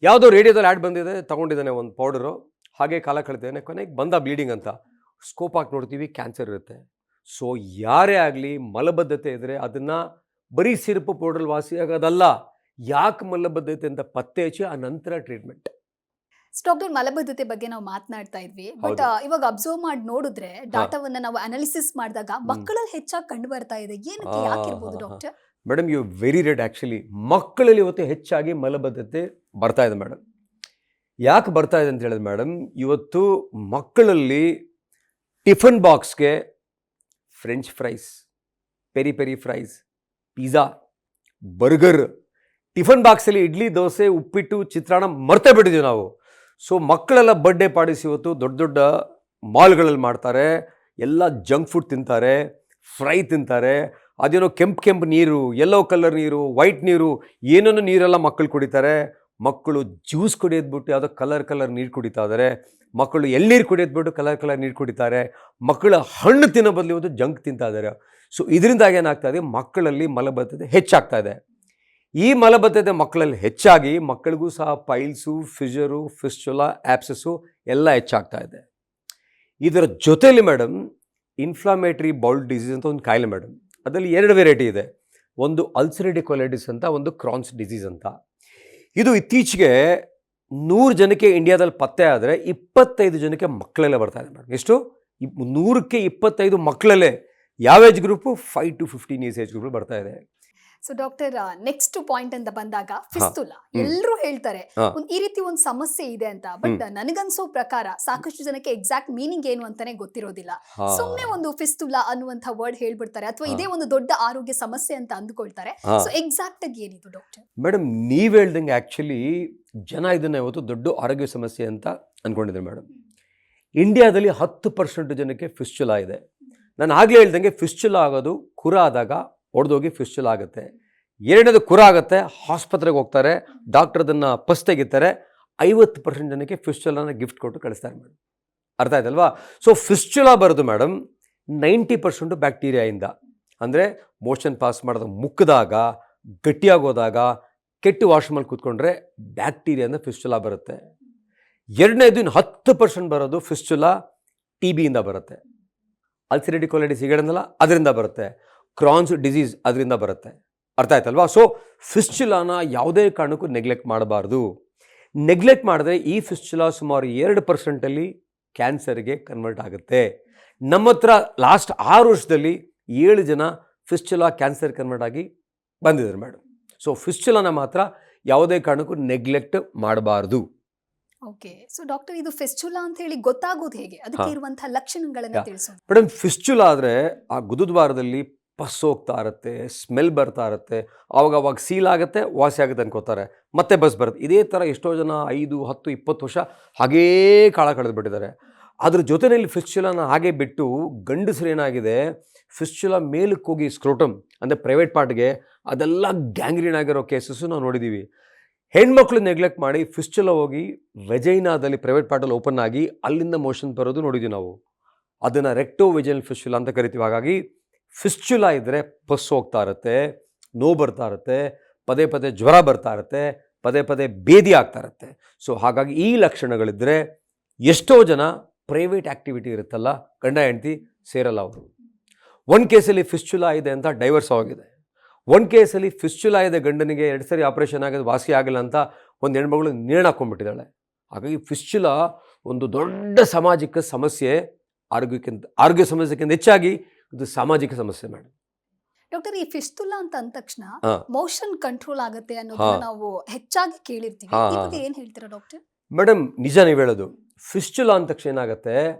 ಯಾವುದೋ ರೇಡಿಯೋದಲ್ಲಿ ಆ್ಯಡ್ ಬಂದಿದೆ, ತೊಗೊಂಡಿದ್ದಾನೆ ಒಂದು ಪೌಡರು, ಹಾಗೆ ಕಾಲ ಕಳಿತಾನೆ, ಕೊನೆಗೆ ಬಂದ ಬ್ಲೀಡಿಂಗ್ ಅಂತ ಸ್ಕೋಪ್ ಹಾಕಿ ನೋಡ್ತೀವಿ, ಕ್ಯಾನ್ಸರ್ ಇರುತ್ತೆ. ಸೊ ಯಾರೇ ಆಗಲಿ ಮಲಬದ್ಧತೆ ಇದ್ದರೆ ಅದನ್ನು ಬರೀ ಸಿರಪು ಪೌಡ್ರಲ್ಲಿ ವಾಸಿಯಾಗೋದಲ್ಲ, ಯಾಕೆ ಮಲಬದ್ಧತೆ ಅಂತ ಪತ್ತೆ ಹಚ್ಚಿ ಆ ನಂತರ ಟ್ರೀಟ್ಮೆಂಟ್.
ಡಾಕ್ಟರ್, ಮಲಬದ್ಧತೆ ಬಗ್ಗೆ ನಾವು ಮಾತನಾಡ್ತಾ ಇದ್ವಿ, ಬಟ್ ಇವಾಗ ಅಬ್ಸರ್ವ್ ಮಾಡಿ ನೋಡಿದ್ರೆ ಡಾಟಾವನ್ನ ನಾವು ಅನಾಲಿಸಿಸ್ ಮಾಡಿದಾಗ ಮಕ್ಕಳಲ್ಲಿ ಹೆಚ್ಚಾಗಿ ಕಂಡು ಬರ್ತಾ ಇದೆ. ಏನಕ್ಕೆ, ಯಾಕಿರ್ಬೋದು doctor?
Madam, you very right actually. ಮಕ್ಕಳಲ್ಲಿ ಇವತ್ತು ಹೆಚ್ಚಾಗಿ ಮಲಬದ್ಧತೆ ಬರ್ತಾ ಇದೆ ಮೇಡಮ್. ಯಾಕೆ ಬರ್ತಾ ಇದೆ ಅಂತ ಹೇಳಿದ್ರೆ ಮೇಡಮ್, ಇವತ್ತು ಮಕ್ಕಳಲ್ಲಿ ಟಿಫನ್ ಬಾಕ್ಸ್ಗೆ French fries, peri peri fries, pizza, burger, tiffin ಬಾಕ್ಸಲ್ಲಿ ಇಡ್ಲಿ, ದೋಸೆ, ಉಪ್ಪಿಟ್ಟು, ಚಿತ್ರಾನ್ನ ಮರ್ತೇ ಬಿಟ್ಟಿದ್ದೀವಿ ನಾವು. ಸೊ ಮಕ್ಕಳೆಲ್ಲ ಬರ್ಡೇ ಪಾರ್ಟೀಸ್ ಇವತ್ತು ದೊಡ್ಡ ದೊಡ್ಡ ಮಾಲ್ಗಳಲ್ಲಿ ಮಾಡ್ತಾರೆ, ಎಲ್ಲ ಜಂಕ್ ಫುಡ್ ತಿಂತಾರೆ, ಫ್ರೈ ತಿಂತಾರೆ, ಅದೇನೋ ಕೆಂಪು ನೀರು, ಯೆಲ್ಲೋ ಕಲರ್ ನೀರು, ವೈಟ್ ನೀರು, ಏನೇನೋ ನೀರೆಲ್ಲ ಮಕ್ಕಳು ಕುಡಿತಾರೆ. ಮಕ್ಕಳು ಜ್ಯೂಸ್ ಕುಡಿಯೋದ್ಬಿಟ್ಟು ಯಾವುದೋ ಕಲರ್ ನೀರು ಕುಡಿತಾ ಇದ್ದಾರೆ. ಮಕ್ಕಳು ಎಳ್ನೀರು ಕುಡಿಯೋದ್ಬಿಟ್ಟು ಕಲರ್ ನೀರು ಕುಡಿತಾರೆ. ಮಕ್ಕಳು ಹಣ್ಣು ತಿನ್ನೋ ಬದಲು ಇವತ್ತು ಜಂಕ್ ತಿಂತಾ ಇದ್ದಾರೆ. ಸೊ ಇದರಿಂದಾಗಿ ಏನಾಗ್ತಾ ಇದೆ, ಮಕ್ಕಳಲ್ಲಿ ಮಲಬದ್ಧತೆ ಹೆಚ್ಚಾಗ್ತಾ ಇದೆ. ಈ ಮಲಬದ್ಧತೆ ಮಕ್ಕಳಲ್ಲಿ ಹೆಚ್ಚಾಗಿ ಮಕ್ಕಳಿಗೂ ಸಹ ಪೈಲ್ಸು, ಫಿಷರು, ಫಿಸ್ಚುಲಾ, ಆ್ಯಪ್ಸಸ್ಸು ಎಲ್ಲ ಹೆಚ್ಚಾಗ್ತಾ ಇದೆ. ಇದರ ಜೊತೆಯಲ್ಲಿ ಮೇಡಮ್ ಇನ್ಫ್ಲಾಮೇಟ್ರಿ ಬೌಲ್ ಡಿಸೀಸ್ ಅಂತ ಒಂದು ಕಾಯಿಲೆ ಮೇಡಮ್. ಅದರಲ್ಲಿ 2 ವೆರೈಟಿ ಇದೆ. ಒಂದು ಅಲ್ಸರೇಟಿವ್ ಕೊಲೈಟಿಸ್ ಅಂತ, ಒಂದು ಕ್ರಾನ್ಸ್ ಡಿಸೀಸ್ ಅಂತ. ಇದು ಇತ್ತೀಚೆಗೆ 100 ಜನಕ್ಕೆ ಇಂಡಿಯಾದಲ್ಲಿ ಪತ್ತೆ ಆದರೆ 25 ಜನಕ್ಕೆ ಮಕ್ಕಳಲ್ಲೇ ಬರ್ತಾ ಇದೆ ಮೇಡಮ್. ಎಷ್ಟು? 100ಕ್ಕೆ 25 ಮಕ್ಕಳಲ್ಲೇ. ಯಾವ age group? 5 to 15 years age group ಬರ್ತಾ ಇದೆ.
ಸೊ ಡಾಕ್ಟರ್, ನೆಕ್ಸ್ಟ್ ಪಾಯಿಂಟ್ ಅಂತ ಬಂದಾಗ ಫಿಸ್ತುಲಾ, ಎಲ್ಲರೂ ಹೇಳ್ತಾರೆ ಈ ರೀತಿ ಒಂದು ಸಮಸ್ಯೆ ಇದೆ ಅಂತ, ಬಟ್ ನನಗನ್ಸೋ ಪ್ರಕಾರ ಸಾಕಷ್ಟು ಜನಕ್ಕೆ ಎಕ್ಸಾಕ್ಟ್ ಮೀನಿಂಗ್ ಏನು ಅಂತಾನೆ ಗೊತ್ತಿರೋದಿಲ್ಲ. ಸುಮ್ಮನೆ ಒಂದು ಫಿಸ್ತುಲಾ ಅನ್ನುವಂತ ವರ್ಡ್ ಹೇಳ್ಬಿಡ್ತಾರೆ, ಅಥವಾ ಇದೇ ಒಂದು ದೊಡ್ಡ ಆರೋಗ್ಯ ಸಮಸ್ಯೆ ಅಂತ ಅಂದ್ಕೊಳ್ತಾರೆ. ಸೊ ಎಕ್ಸಾಕ್ಟ್ ಆಗಿ ಏನಿದು ಡಾಕ್ಟರ್?
ಮೇಡಮ್, ನೀವು ಹೇಳ್ದಂಗೆ ಆ್ಯಕ್ಚುಲಿ ಜನ ಇದನ್ನ ಇವತ್ತು ದೊಡ್ಡ ಆರೋಗ್ಯ ಸಮಸ್ಯೆ ಅಂತ ಅಂದ್ಕೊಂಡಿದ್ದಾರೆ ಮೇಡಮ್. ಇಂಡಿಯಾದಲ್ಲಿ 10% ಜನಕ್ಕೆ ಫಿಸ್ಚುಲಾ ಇದೆ. ನಾನು ಆಗಲೇ ಹೇಳ್ದಂಗೆ ಫಿಸ್ಚುಲಾ ಆಗೋದು ಕುರ ಆದಾಗ ಹೊಡೆದೋಗಿ ಫಿಸ್ಚುಲಾ ಆಗುತ್ತೆ. ಎರಡನೇದು ಕುರ ಆಗುತ್ತೆ, ಆಸ್ಪತ್ರೆಗೆ ಹೋಗ್ತಾರೆ, ಡಾಕ್ಟರ್ ಅದನ್ನು ಪಸ್ ತೆಗಿತಾರೆ. 50% ಜನಕ್ಕೆ ಫಿಸ್ಚುಲಾನ ಗಿಫ್ಟ್ ಕೊಟ್ಟು ಕಳಿಸ್ತಾರೆ ಮೇಡಮ್. ಅರ್ಥ ಆಯ್ತಲ್ವಾ? ಸೊ ಫಿಸ್ಚುಲಾ ಬರೋದು ಮೇಡಮ್ 90% ಬ್ಯಾಕ್ಟೀರಿಯಾಯಿಂದ. ಅಂದರೆ ಮೋಷನ್ ಪಾಸ್ ಮಾಡೋದು ಮುಕ್ಕಿದಾಗ, ಗಟ್ಟಿಯಾಗೋದಾಗ, ಕೆಟ್ಟು ವಾಶ್ರೂಮಲ್ಲಿ ಕೂತ್ಕೊಂಡ್ರೆ ಬ್ಯಾಕ್ಟೀರಿಯಾದಿಂದ ಫಿಸ್ಚುಲಾ ಬರುತ್ತೆ. ಎರಡನೇದು ಇನ್ನು 10% ಬರೋದು ಫಿಸ್ಚುಲಾ TBಯಿಂದ ಬರುತ್ತೆ. ಅಲ್ಸರೇಟಿವ್ ಕೊಲೈಟಿಸ್ ಈಗೇನಲ್ಲ ಅದರಿಂದ ಬರುತ್ತೆ. ಕ್ರಾನ್ಸ್ ಡಿಸೀಸ್ ಅದರಿಂದ ಬರುತ್ತೆ. ಅರ್ಥ ಆಯ್ತಲ್ವಾ? ಸೊ ಫಿಸ್ಚುಲಾನ ಯಾವುದೇ ಕಾರಣಕ್ಕೂ ನೆಗ್ಲೆಕ್ಟ್ ಮಾಡಬಾರ್ದು. ನೆಗ್ಲೆಕ್ಟ್ ಮಾಡಿದ್ರೆ ಈ ಫಿಸ್ಚುಲಾ ಸುಮಾರು 2% ಕ್ಯಾನ್ಸರ್ಗೆ ಕನ್ವರ್ಟ್ ಆಗುತ್ತೆ. ನಮ್ಮ ಹತ್ರ ಲಾಸ್ಟ್ 6 ವರ್ಷದಲ್ಲಿ 7 ಜನ ಫಿಸ್ಚುಲಾ ಕ್ಯಾನ್ಸರ್ ಕನ್ವರ್ಟ್ ಆಗಿ ಬಂದಿದ್ದಾರೆ ಮೇಡಮ್. ಸೊ ಫಿಸ್ಚುಲಾನ ಮಾತ್ರ ಯಾವುದೇ ಕಾರಣಕ್ಕೂ ನೆಗ್ಲೆಕ್ಟ್ ಮಾಡಬಾರ್ದು.
ಓಕೆ. ಸೊ ಡಾಕ್ಟರ್, ಇದು ಫಿಸ್ಚುಲಾ ಅಂತ ಹೇಳಿ ಗೊತ್ತಾಗೋದು ಹೇಗೆ? ಅದಕ್ಕೆ ಇರುವಂತಹ ಲಕ್ಷಣಗಳನ್ನು ತಿಳಿಸೋದು.
ಮೇಡಮ್, ಫಿಸ್ಚುಲಾ ಆದರೆ ಆ ಗುದದ್ವಾರದಲ್ಲಿ ಪಸ್ ಹೋಗ್ತಾ ಇರುತ್ತೆ, ಸ್ಮೆಲ್ ಬರ್ತಾ ಇರುತ್ತೆ, ಅವಾಗ ಸೀಲ್ ಆಗುತ್ತೆ, ವಾಸಿ ಆಗುತ್ತೆ ಅನ್ಕೋತಾರೆ, ಮತ್ತೆ ಬಸ್ ಬರುತ್ತೆ. ಇದೇ ಥರ ಎಷ್ಟೋ ಜನ 5, 10, 20 ವರ್ಷ ಹಾಗೇ ಕಾಲ ಕಳೆದು ಬಿಟ್ಟಿದ್ದಾರೆ. ಅದ್ರ ಜೊತೆಯಲ್ಲಿ ಫಿಸ್ಚುಲಾನ ಹಾಗೆ ಬಿಟ್ಟು ಗಂಡಸರು ಏನಾಗಿದೆ, ಫಿಸ್ಚುಲಾ ಮೇಲಕ್ಕೆ ಹೋಗಿ ಸ್ಕ್ರೋಟಮ್ ಅಂದರೆ ಪ್ರೈವೇಟ್ ಪಾರ್ಟ್ಗೆ ಅದೆಲ್ಲ ಗ್ಯಾಂಗ್ರೀನ್ ಆಗಿರೋ ಕೇಸಸ್ಸು ನಾವು ನೋಡಿದ್ದೀವಿ. ಹೆಣ್ಮಕ್ಳು ನೆಗ್ಲೆಕ್ಟ್ ಮಾಡಿ ಫಿಸ್ಚುಲಾ ಹೋಗಿ ವೆಜೈನಾದಲ್ಲಿ ಪ್ರೈವೇಟ್ ಪಾರ್ಟಲ್ಲಿ ಓಪನ್ ಆಗಿ ಅಲ್ಲಿಂದ ಮೋಷನ್ ಬರೋದು ನೋಡಿದ್ದೀವಿ ನಾವು. ಅದನ್ನು ರೆಕ್ಟೋ ವೆಜೈನಲ್ ಫಿಸ್ಚುಲಾ ಅಂತ ಕರಿತೀವಿ. ಹಾಗಾಗಿ ಫಿಸ್ಚುಲಾ ಇದ್ದರೆ ಪಸ್ ಹೋಗ್ತಾ ಇರುತ್ತೆ, ನೋವು ಬರ್ತಾ ಇರುತ್ತೆ, ಪದೇ ಪದೇ ಜ್ವರ ಬರ್ತಾ ಇರುತ್ತೆ, ಪದೇ ಪದೇ ಬೇದಿ ಆಗ್ತಾ ಇರುತ್ತೆ. ಸೊ ಹಾಗಾಗಿ ಈ ಲಕ್ಷಣಗಳಿದ್ದರೆ ಎಷ್ಟೋ ಜನ ಪ್ರೈವೇಟ್ ಆ್ಯಕ್ಟಿವಿಟಿ ಇರುತ್ತಲ್ಲ, ಗಂಡ ಹೆಂಡತಿ ಸೇರಲ್ಲ ಅವರು. ಒಂದು ಕೇಸಲ್ಲಿ ಫಿಸ್ಚುಲಾ ಇದೆ ಅಂತ ಡೈವರ್ಸ್ ಆಗಿದೆ. ಒಂದು ಕೇಸಲ್ಲಿ ಫಿಸ್ಚುಲಾ ಇದೆ, ಗಂಡನಿಗೆ 2 ಸರಿ ಆಪರೇಷನ್ ಆಗೋದು ವಾಸಿ ಆಗಿಲ್ಲ ಅಂತ ಒಂದು ಹೆಣ್ಮಗಳು ನೇಣು ಹಾಕೊಂಡ್ಬಿಟ್ಟಿದ್ದಾಳೆ. ಹಾಗಾಗಿ ಫಿಸ್ಚುಲಾ ಒಂದು ದೊಡ್ಡ ಸಾಮಾಜಿಕ ಸಮಸ್ಯೆ, ಆರೋಗ್ಯ ಸಮಸ್ಯೆಗಿಂತ ಹೆಚ್ಚಾಗಿ ಇದು ಸಾಮಾಜಿಕ ಸಮಸ್ಯೆ ಮೇಡಮ್.
ಡಾಕ್ಟರ್, ಈ ಫಿಸ್ತುಲಾ ಅಂತ ಅಂದ ತಕ್ಷಣ
ಹಾ
ಮೋಷನ್ ಕಂಟ್ರೋಲ್ ಆಗುತ್ತೆ
ಹಾ
ಅನ್ನೋದನ್ನ ನಾವು ಹೆಚ್ಚಾಗಿ ಕೇಳಿರ್ತೀವಿ.
ಹಾ
ಈ
ಹಾ
ಬಗ್ಗೆ ಏನ್ ಹೇಳ್ತೀರಾ ಡಾಕ್ಟರ್?
ಮೇಡಮ್, ನಿಜ ನೀವು ಹೇಳೋದು. ಫಿಸ್ಚುಲಾ ಅಂದ ತಕ್ಷಣ ಏನಾಗುತ್ತೆ,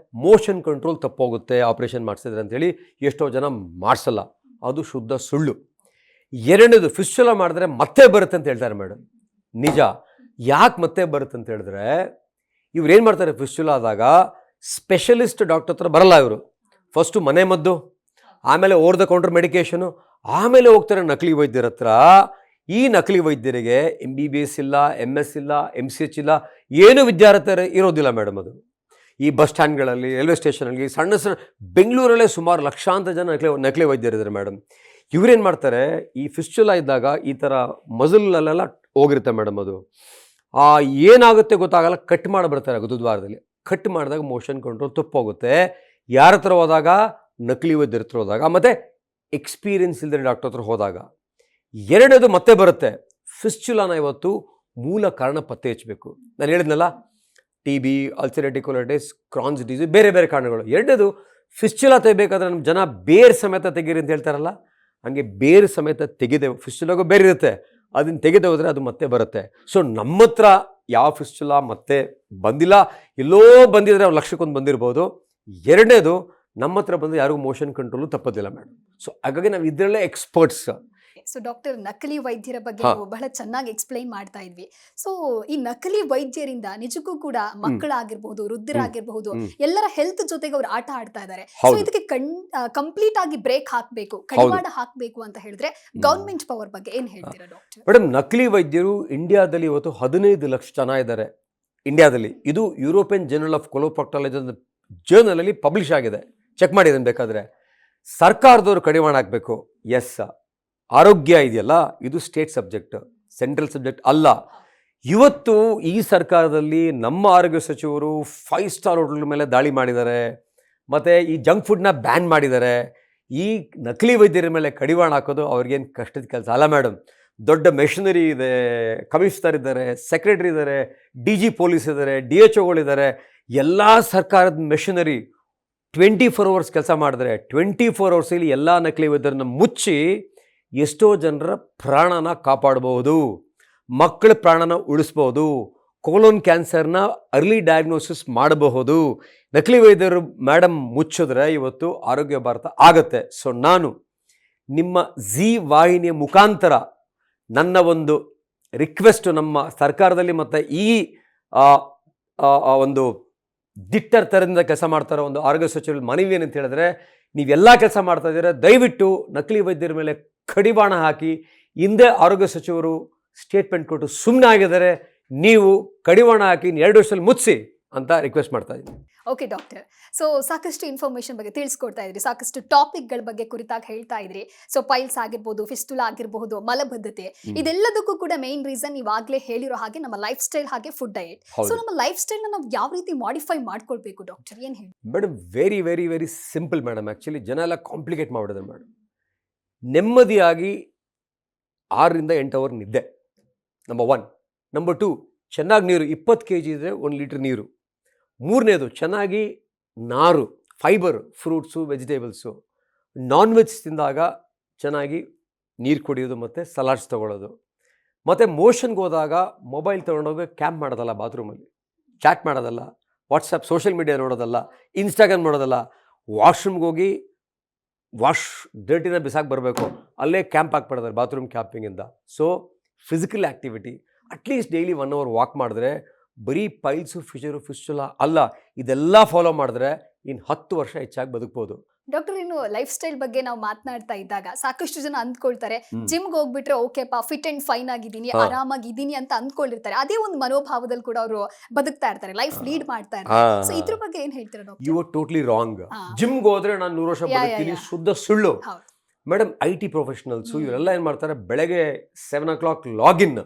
ಮೋಷನ್ ಕಂಟ್ರೋಲ್ ತಪ್ಪೋಗುತ್ತೆ ಆಪರೇಷನ್ ಮಾಡಿಸಿದ್ರೆ ಅಂತೇಳಿ ಎಷ್ಟೋ ಜನ ಮಾಡಿಸಲ್ಲ. ಅದು ಶುದ್ಧ ಸುಳ್ಳು. ಎರಡನೇದು, ಫಿಸ್ಚುಲಾ ಮಾಡಿದ್ರೆ ಮತ್ತೆ ಬರುತ್ತೆ ಅಂತ ಹೇಳ್ತಾರೆ ಮೇಡಮ್. ನಿಜ. ಯಾಕೆ ಮತ್ತೆ ಬರುತ್ತೆ ಅಂತ ಹೇಳಿದ್ರೆ, ಇವ್ರು ಏನು ಮಾಡ್ತಾರೆ, ಫಿಸ್ಚುಲಾ ಆದಾಗ ಸ್ಪೆಷಲಿಸ್ಟ್ ಡಾಕ್ಟರ್ ಹತ್ರ ಬರಲ್ಲ ಇವರು. ಫಸ್ಟು ಮನೆ ಮದ್ದು, ಆಮೇಲೆ ಓವರ್ ದ ಕೌಂಟರ್ ಮೆಡಿಕೇಶನು, ಆಮೇಲೆ ಹೋಗ್ತಾರೆ ನಕಲಿ ವೈದ್ಯರ ಹತ್ರ. ಈ ನಕಲಿ ವೈದ್ಯರಿಗೆ MBBS ಇಲ್ಲ, MS ಇಲ್ಲ, MCH ಇಲ್ಲ, ಏನು ವಿದ್ಯಾರ್ಥಿ ಇರೋದಿಲ್ಲ ಮೇಡಮ್. ಅದು ಈ ಬಸ್ ಸ್ಟ್ಯಾಂಡ್ಗಳಲ್ಲಿ, ರೈಲ್ವೆ ಸ್ಟೇಷನಲ್ಲಿ, ಸಣ್ಣ ಸಣ್ಣ ಬೆಂಗಳೂರಲ್ಲೇ ಸುಮಾರು ಲಕ್ಷಾಂತರ ಜನ ನಕಲಿ ವೈದ್ಯರಿದ್ದಾರೆ ಮೇಡಮ್. ಇವ್ರೇನು ಮಾಡ್ತಾರೆ, ಈ ಫಿಸ್ಚುಲಾ ಇದ್ದಾಗ ಈ ಥರ ಮಜಲಲ್ಲೆಲ್ಲ ಹೋಗಿರುತ್ತೆ ಮೇಡಮ್. ಅದು ಏನಾಗುತ್ತೆ ಗೊತ್ತಾಗಲ್ಲ, ಕಟ್ ಮಾಡಿಬಿಡ್ತಾರೆ ಗುರುದ್ವಾರದಲ್ಲಿ. ಕಟ್ ಮಾಡಿದಾಗ ಮೋಷನ್ ಕಂಟ್ರೋಲ್ ತಪ್ಪೋಗುತ್ತೆ. ಯಾರ ಹತ್ರ ಹೋದಾಗ, ನಕಲಿ ವೈದ್ಯರ ಹತ್ರ ಹೋದಾಗ, ಮತ್ತು ಎಕ್ಸ್ಪೀರಿಯನ್ಸ್ ಇಲ್ಲದೆ ಡಾಕ್ಟರ್ ಹತ್ರ ಹೋದಾಗ. ಎರಡನೇದು ಮತ್ತೆ ಬರುತ್ತೆ. ಫಿಸ್ಚುಲಾನ ಇವತ್ತು ಮೂಲ ಕಾರಣ ಪತ್ತೆ ಹಚ್ಚಬೇಕು. ನಾನು ಹೇಳಿದ್ನಲ್ಲ, TB, ulcerative colitis, Crohn's disease, ಬೇರೆ ಬೇರೆ ಕಾರಣಗಳು. ಎರಡನೇದು, ಫಿಸ್ಚುಲಾ ತೆಗಿಬೇಕಾದ್ರೆ ನಮ್ಮ ಜನ ಬೇರೆ ಸಮೇತ ತೆಗೀರಿ ಅಂತ ಹೇಳ್ತಾರಲ್ಲ, ಹಂಗೆ ಬೇರೆ ಸಮೇತ ತೆಗೆದೆ. ಫಿಸ್ಚುಲಾಗೂ ಬೇರೆ ಇರುತ್ತೆ, ಅದನ್ನು ತೆಗೆದೇ ಹೋದರೆ ಅದು ಮತ್ತೆ ಬರುತ್ತೆ. ಸೊ ನಮ್ಮ ಹತ್ರ ಯಾವ ಫಿಸ್ಚುಲಾ ಮತ್ತೆ ಬಂದಿಲ್ಲ, ಎಲ್ಲೋ ಬಂದಿದ್ರೆ ಅವ್ರು ಲಕ್ಷಕ್ಕೊಂದು ಬಂದಿರ್ಬೋದು. ಎರಡನೇದು, ನಮ್ಮ ಹತ್ರ ಬಂದು ಯಾರಿಗೂ ಮೋಷನ್ ಕಂಟ್ರೋಲು ತಪ್ಪೋದಿಲ್ಲ ಮೇಡಮ್. ಸೊ ಹಾಗಾಗಿ ನಾವು ಇದರಲ್ಲೇ ಎಕ್ಸ್ಪರ್ಟ್ಸ್.
ಸೊ ಡಾಕ್ಟರ್, ನಕಲಿ ವೈದ್ಯರ ಬಗ್ಗೆ
ಹಾ
ನಾವು ಬಹಳ ಚೆನ್ನಾಗಿ ಎಕ್ಸ್ಪ್ಲೈನ್ ಮಾಡ್ತಾ ಇದ್ವಿ. ಸೊ ಈ ನಕಲಿ ವೈದ್ಯರಿಂದ ನಿಜಕ್ಕೂ ಕೂಡ ಮಕ್ಕಳಾಗಿರ್ಬಹುದು, ವೃದ್ಧರಾಗಿರ್ಬಹುದು,
ಹ್ಮ್
ಎಲ್ಲರ ಹೆಲ್ತ್ ಜೊತೆಗೆ ಅವ್ರು ಆಟ ಆಡ್ತಾ ಇದ್ದಾರೆ. ಸೊ
ಹೌದು
ಇದಕ್ಕೆ ಕಂಪ್ಲೀಟ್ ಆಗಿ ಬ್ರೇಕ್ ಹಾಕಬೇಕು,
ಹೌದು.
ಕಡಿವಾಣ ಹಾಕಬೇಕು ಅಂತ ಹೇಳಿದ್ರೆ ಗವರ್ಮೆಂಟ್ ಪವರ್ ಬಗ್ಗೆ ಏನ್ ಹೇಳ್ತೀರಾ ಡಾಕ್ಟರ್?
ಮೇಡಮ್, ನಕಲಿ ವೈದ್ಯರು ಇಂಡಿಯಾದಲ್ಲಿ ಇವತ್ತು 15 ಲಕ್ಷ ಜನ ಇದ್ದಾರೆ ಇಂಡಿಯಾದಲ್ಲಿ. ಇದು ಯುರೋಪಿಯನ್ ಜರ್ನಲ್ ಆಫ್ ಕೊಲೋಪ್ರಾಕ್ಟಾಲಜಿ ಅಂತ ಜರ್ನಲಲ್ಲಿ ಪಬ್ಲಿಷ್ ಆಗಿದೆ, ಚೆಕ್ ಮಾಡಿದ್ದೀನಿ ಬೇಕಾದರೆ. ಸರ್ಕಾರದವರು ಕಡಿವಾಣ ಹಾಕಬೇಕು. ಎಸ್, ಆರೋಗ್ಯ ಇದೆಯಲ್ಲ, ಇದು ಸ್ಟೇಟ್ ಸಬ್ಜೆಕ್ಟ್, ಸೆಂಟ್ರಲ್ ಸಬ್ಜೆಕ್ಟ್ ಅಲ್ಲ. ಇವತ್ತು ಈ ಸರ್ಕಾರದಲ್ಲಿ ನಮ್ಮ ಆರೋಗ್ಯ ಸಚಿವರು 5 ಸ್ಟಾರ್ ಹೋಟೆಲ್ ಮೇಲೆ ದಾಳಿ ಮಾಡಿದ್ದಾರೆ, ಮತ್ತು ಈ ಜಂಕ್ ಫುಡ್ನ ಬ್ಯಾನ್ ಮಾಡಿದ್ದಾರೆ. ಈ ನಕಲಿ ವೈದ್ಯರ ಮೇಲೆ ಕಡಿವಾಣ ಹಾಕೋದು ಅವ್ರಿಗೇನು ಕಷ್ಟದ ಕೆಲಸ ಅಲ್ಲ ಮೇಡಮ್. ದೊಡ್ಡ ಮೆಷಿನರಿ ಇದೆ, ಕಮಿಷನರ್ ಇದ್ದಾರೆ, ಸೆಕ್ರೆಟರಿ ಇದ್ದಾರೆ, DG ಪೊಲೀಸ್ ಇದ್ದಾರೆ, DHOಗಳಿದ್ದಾರೆ. ಎಲ್ಲ ಸರ್ಕಾರದ ಮೆಷಿನರಿ 24 ಅವರ್ಸ್ ಕೆಲಸ ಮಾಡಿದ್ರೆ 24 ಅವರ್ಸಲ್ಲಿ ಎಲ್ಲ ನಕಲಿ ವೈದ್ಯರನ್ನ ಮುಚ್ಚಿ ಎಷ್ಟೋ ಜನರ ಪ್ರಾಣನ ಕಾಪಾಡಬಹುದು, ಮಕ್ಕಳ ಪ್ರಾಣನ ಉಳಿಸ್ಬೋದು, ಕೋಲೋನ್ ಕ್ಯಾನ್ಸರ್ನ ಅರ್ಲಿ ಡಯಾಗ್ನೋಸಿಸ್ ಮಾಡಬಹುದು. ನಕಲಿ ವೈದ್ಯರು ಮೇಡಮ್ ಮುಚ್ಚಿದ್ರೆ ಇವತ್ತು ಆರೋಗ್ಯ ಭಾರತ ಆಗತ್ತೆ. ಸೊ ನಾನು ನಿಮ್ಮ ಜಿ ವಾಹಿನಿಯ ಮುಖಾಂತರ ನನ್ನ ಒಂದು ರಿಕ್ವೆಸ್ಟು ನಮ್ಮ ಸರ್ಕಾರದಲ್ಲಿ ಮತ್ತು ಈ ಒಂದು ದಿಟ್ಟರ ಥರದಿಂದ ಕೆಲಸ ಮಾಡ್ತಾರೋ ಒಂದು ಆರೋಗ್ಯ ಸಚಿವರ ಮನವಿ ಏನಂತ ಹೇಳಿದ್ರೆ, ನೀವೆಲ್ಲ ಕೆಲಸ ಮಾಡ್ತಾ ಇದ್ದೀರಾ, ದಯವಿಟ್ಟು ನಕಲಿ ವೈದ್ಯರ ಮೇಲೆ ಕಡಿವಾಣ ಹಾಕಿ. ಹಿಂದೆ ಆರೋಗ್ಯ ಸಚಿವರು ಸ್ಟೇಟ್ಮೆಂಟ್ ಕೊಟ್ಟು ಸುಮ್ಮನೆ ಆಗಿದ್ದಾರೆ, ನೀವು ಕಡಿವಾಣ ಹಾಕಿ 2 ವರ್ಷದಲ್ಲಿ ಮುಗಿಸಿ ಅಂತ ರಿಕ್ವೆಸ್ಟ್ ಮಾಡ್ತಾ ಇದ್ದೀನಿ.
ಓಕೆ ಡಾಕ್ಟರ್, ಸೊ ಸಾಕಷ್ಟು ಇನ್ಫಾರ್ಮೇಶನ್ ಬಗ್ಗೆ ತಿಳಿಸ್ಕೊಡ್ತಾ ಇದ್ರಿ, ಸಾಕಷ್ಟು ಟಾಪಿಕ್ಗಳ ಬಗ್ಗೆ ಕುರಿತಾಗಿ ಹೇಳ್ತಾ ಇದ್ರಿ. ಸೊ ಪೈಲ್ಸ್ ಆಗಿರ್ಬೋದು, ಫಿಸ್ಟುಲಾ ಆಗಿರಬಹುದು, ಮಲಬದ್ಧತೆ, ಇದೆಲ್ಲದಕ್ಕೂ ಕೂಡ ಮೇನ್ ರೀಸನ್ ಇವಾಗಲೇ ಹೇಳಿರೋ ಹಾಗೆ ನಮ್ಮ ಲೈಫ್ ಸ್ಟೈಲ್ ಹಾಗೆ ಫುಡ್ ಡಯಟ್. ಸೊ ನಮ್ಮ ಲೈಫ್ ಸ್ಟೈಲ್ನ ನಾವು ಯಾವ ರೀತಿ ಮಾಡಿಫೈ ಮಾಡ್ಕೊಳ್ಬೇಕು ಡಾಕ್ಟರ್, ಏನು ಹೇಳಿ?
Madam, very very very simple madam. Actually ಜನ ಎಲ್ಲ ಕಾಂಪ್ಲಿಕೇಟ್ ಮಾಡಿಬಿಡಿದ್ರು ಮೇಡಮ್. ನೆಮ್ಮದಿಯಾಗಿ 6 ರಿಂದ 8 ಅವರ್ ನಿದ್ದೆ, ನಂಬರ್ 1. ನಂಬರ್ 2, ಚೆನ್ನಾಗಿ ನೀರು, 20 kg ಇದ್ದರೆ 1 ಲೀಟ್ರ್ ನೀರು. 3ನೇದು, ಚೆನ್ನಾಗಿ ನಾರು, fibre, fruits, vegetables. Non veg ತಿಂದಾಗ ಚೆನ್ನಾಗಿ ನೀರು ಕುಡಿಯೋದು ಮತ್ತು ಸಲಾಡ್ಸ್ ತೊಗೊಳ್ಳೋದು. ಮತ್ತು ಮೋಷನ್ಗೆ ಹೋದಾಗ ಮೊಬೈಲ್ ತೊಗೊಂಡೋಗಿ ಕ್ಯಾಂಪ್ ಮಾಡೋದಲ್ಲ, ಬಾತ್ರೂಮಲ್ಲಿ ಚಾಟ್ ಮಾಡೋದಲ್ಲ, ವಾಟ್ಸಪ್ ಸೋಷಿಯಲ್ ಮೀಡಿಯಾ ನೋಡೋದಲ್ಲ, ಇನ್ಸ್ಟಾಗ್ರಾಮ್ ನೋಡೋದಲ್ಲ. ವಾಶ್ರೂಮ್ಗೆ ಹೋಗಿ ಡರ್ಟಿನ ಬಿಸಾಕಿ ಬರಬೇಕು, ಅಲ್ಲೇ ಕ್ಯಾಂಪ್ ಹಾಕ್ಬಿಡ್ತಾರೆ ಬಾತ್ರೂಮ್ ಕ್ಯಾಂಪಿಂಗಿಂದ. So physical activity, at least daily 1 hour walk ಮಾಡಿದ್ರೆ ಬರೀ ಪೈಲ್ಸು, ಫಿಸ್ಚುಲಾ ಅಲ್ಲ, ಇದೆಲ್ಲ ಫಾಲೋ ಮಾಡಿದ್ರೆ ಇನ್ನು 10 ವರ್ಷ ಹೆಚ್ಚಾಗಿ ಬದುಕ್ಬೋದು.
ಡಾಕ್ಟರ್, ಇನ್ನು ಲೈಫ್ ಸ್ಟೈಲ್ ಬಗ್ಗೆ ನಾವು ಮಾತನಾಡ್ತಾ ಇದ್ದಾಗ ಸಾಕಷ್ಟು ಜನ ಅಂದ್ಕೊಳ್ತಾರೆ, ಜಿಮ್ಗೆ ಹೋಗ್ಬಿಟ್ರೆ ಓಕೆಪಾ ಫಿಟ್ ಅಂಡ್ ಫೈನ್ ಆಗಿದ್ದೀನಿ, ಆರಾಮಾಗಿದ್ದೀನಿ ಅಂತ ಅಂದ್ಕೊಂಡಿರ್ತಾರೆ. ಅದೇ ಒಂದು ಮನೋಭಾವದಲ್ಲಿ ಕೂಡ ಅವರು ಬದುಕ್ತಾ ಇರ್ತಾರೆ, ಲೈಫ್ ಲೀಡ್ ಮಾಡ್ತಾ ಇರ್ತಾರೆ. ಸೊ ಇದ್ರ ಬಗ್ಗೆ ಏನ್ ಹೇಳ್ತೀರಾ doctor?
You are totally wrong. ಜಿಮ್ಗೆ ಹೋದ್ರೆ ನಾನು 100 ವರ್ಷ ಬದುಕ್ತೀನಿ, ಶುದ್ಧ ಸುಳ್ಳು ಮೇಡಮ್. IT ಪ್ರೊಫೆಷನಲ್ಸು ಇವರೆಲ್ಲ ಏನು ಮಾಡ್ತಾರೆ, ಬೆಳಗ್ಗೆ 7 o'clock ಲಾಗಿನ್,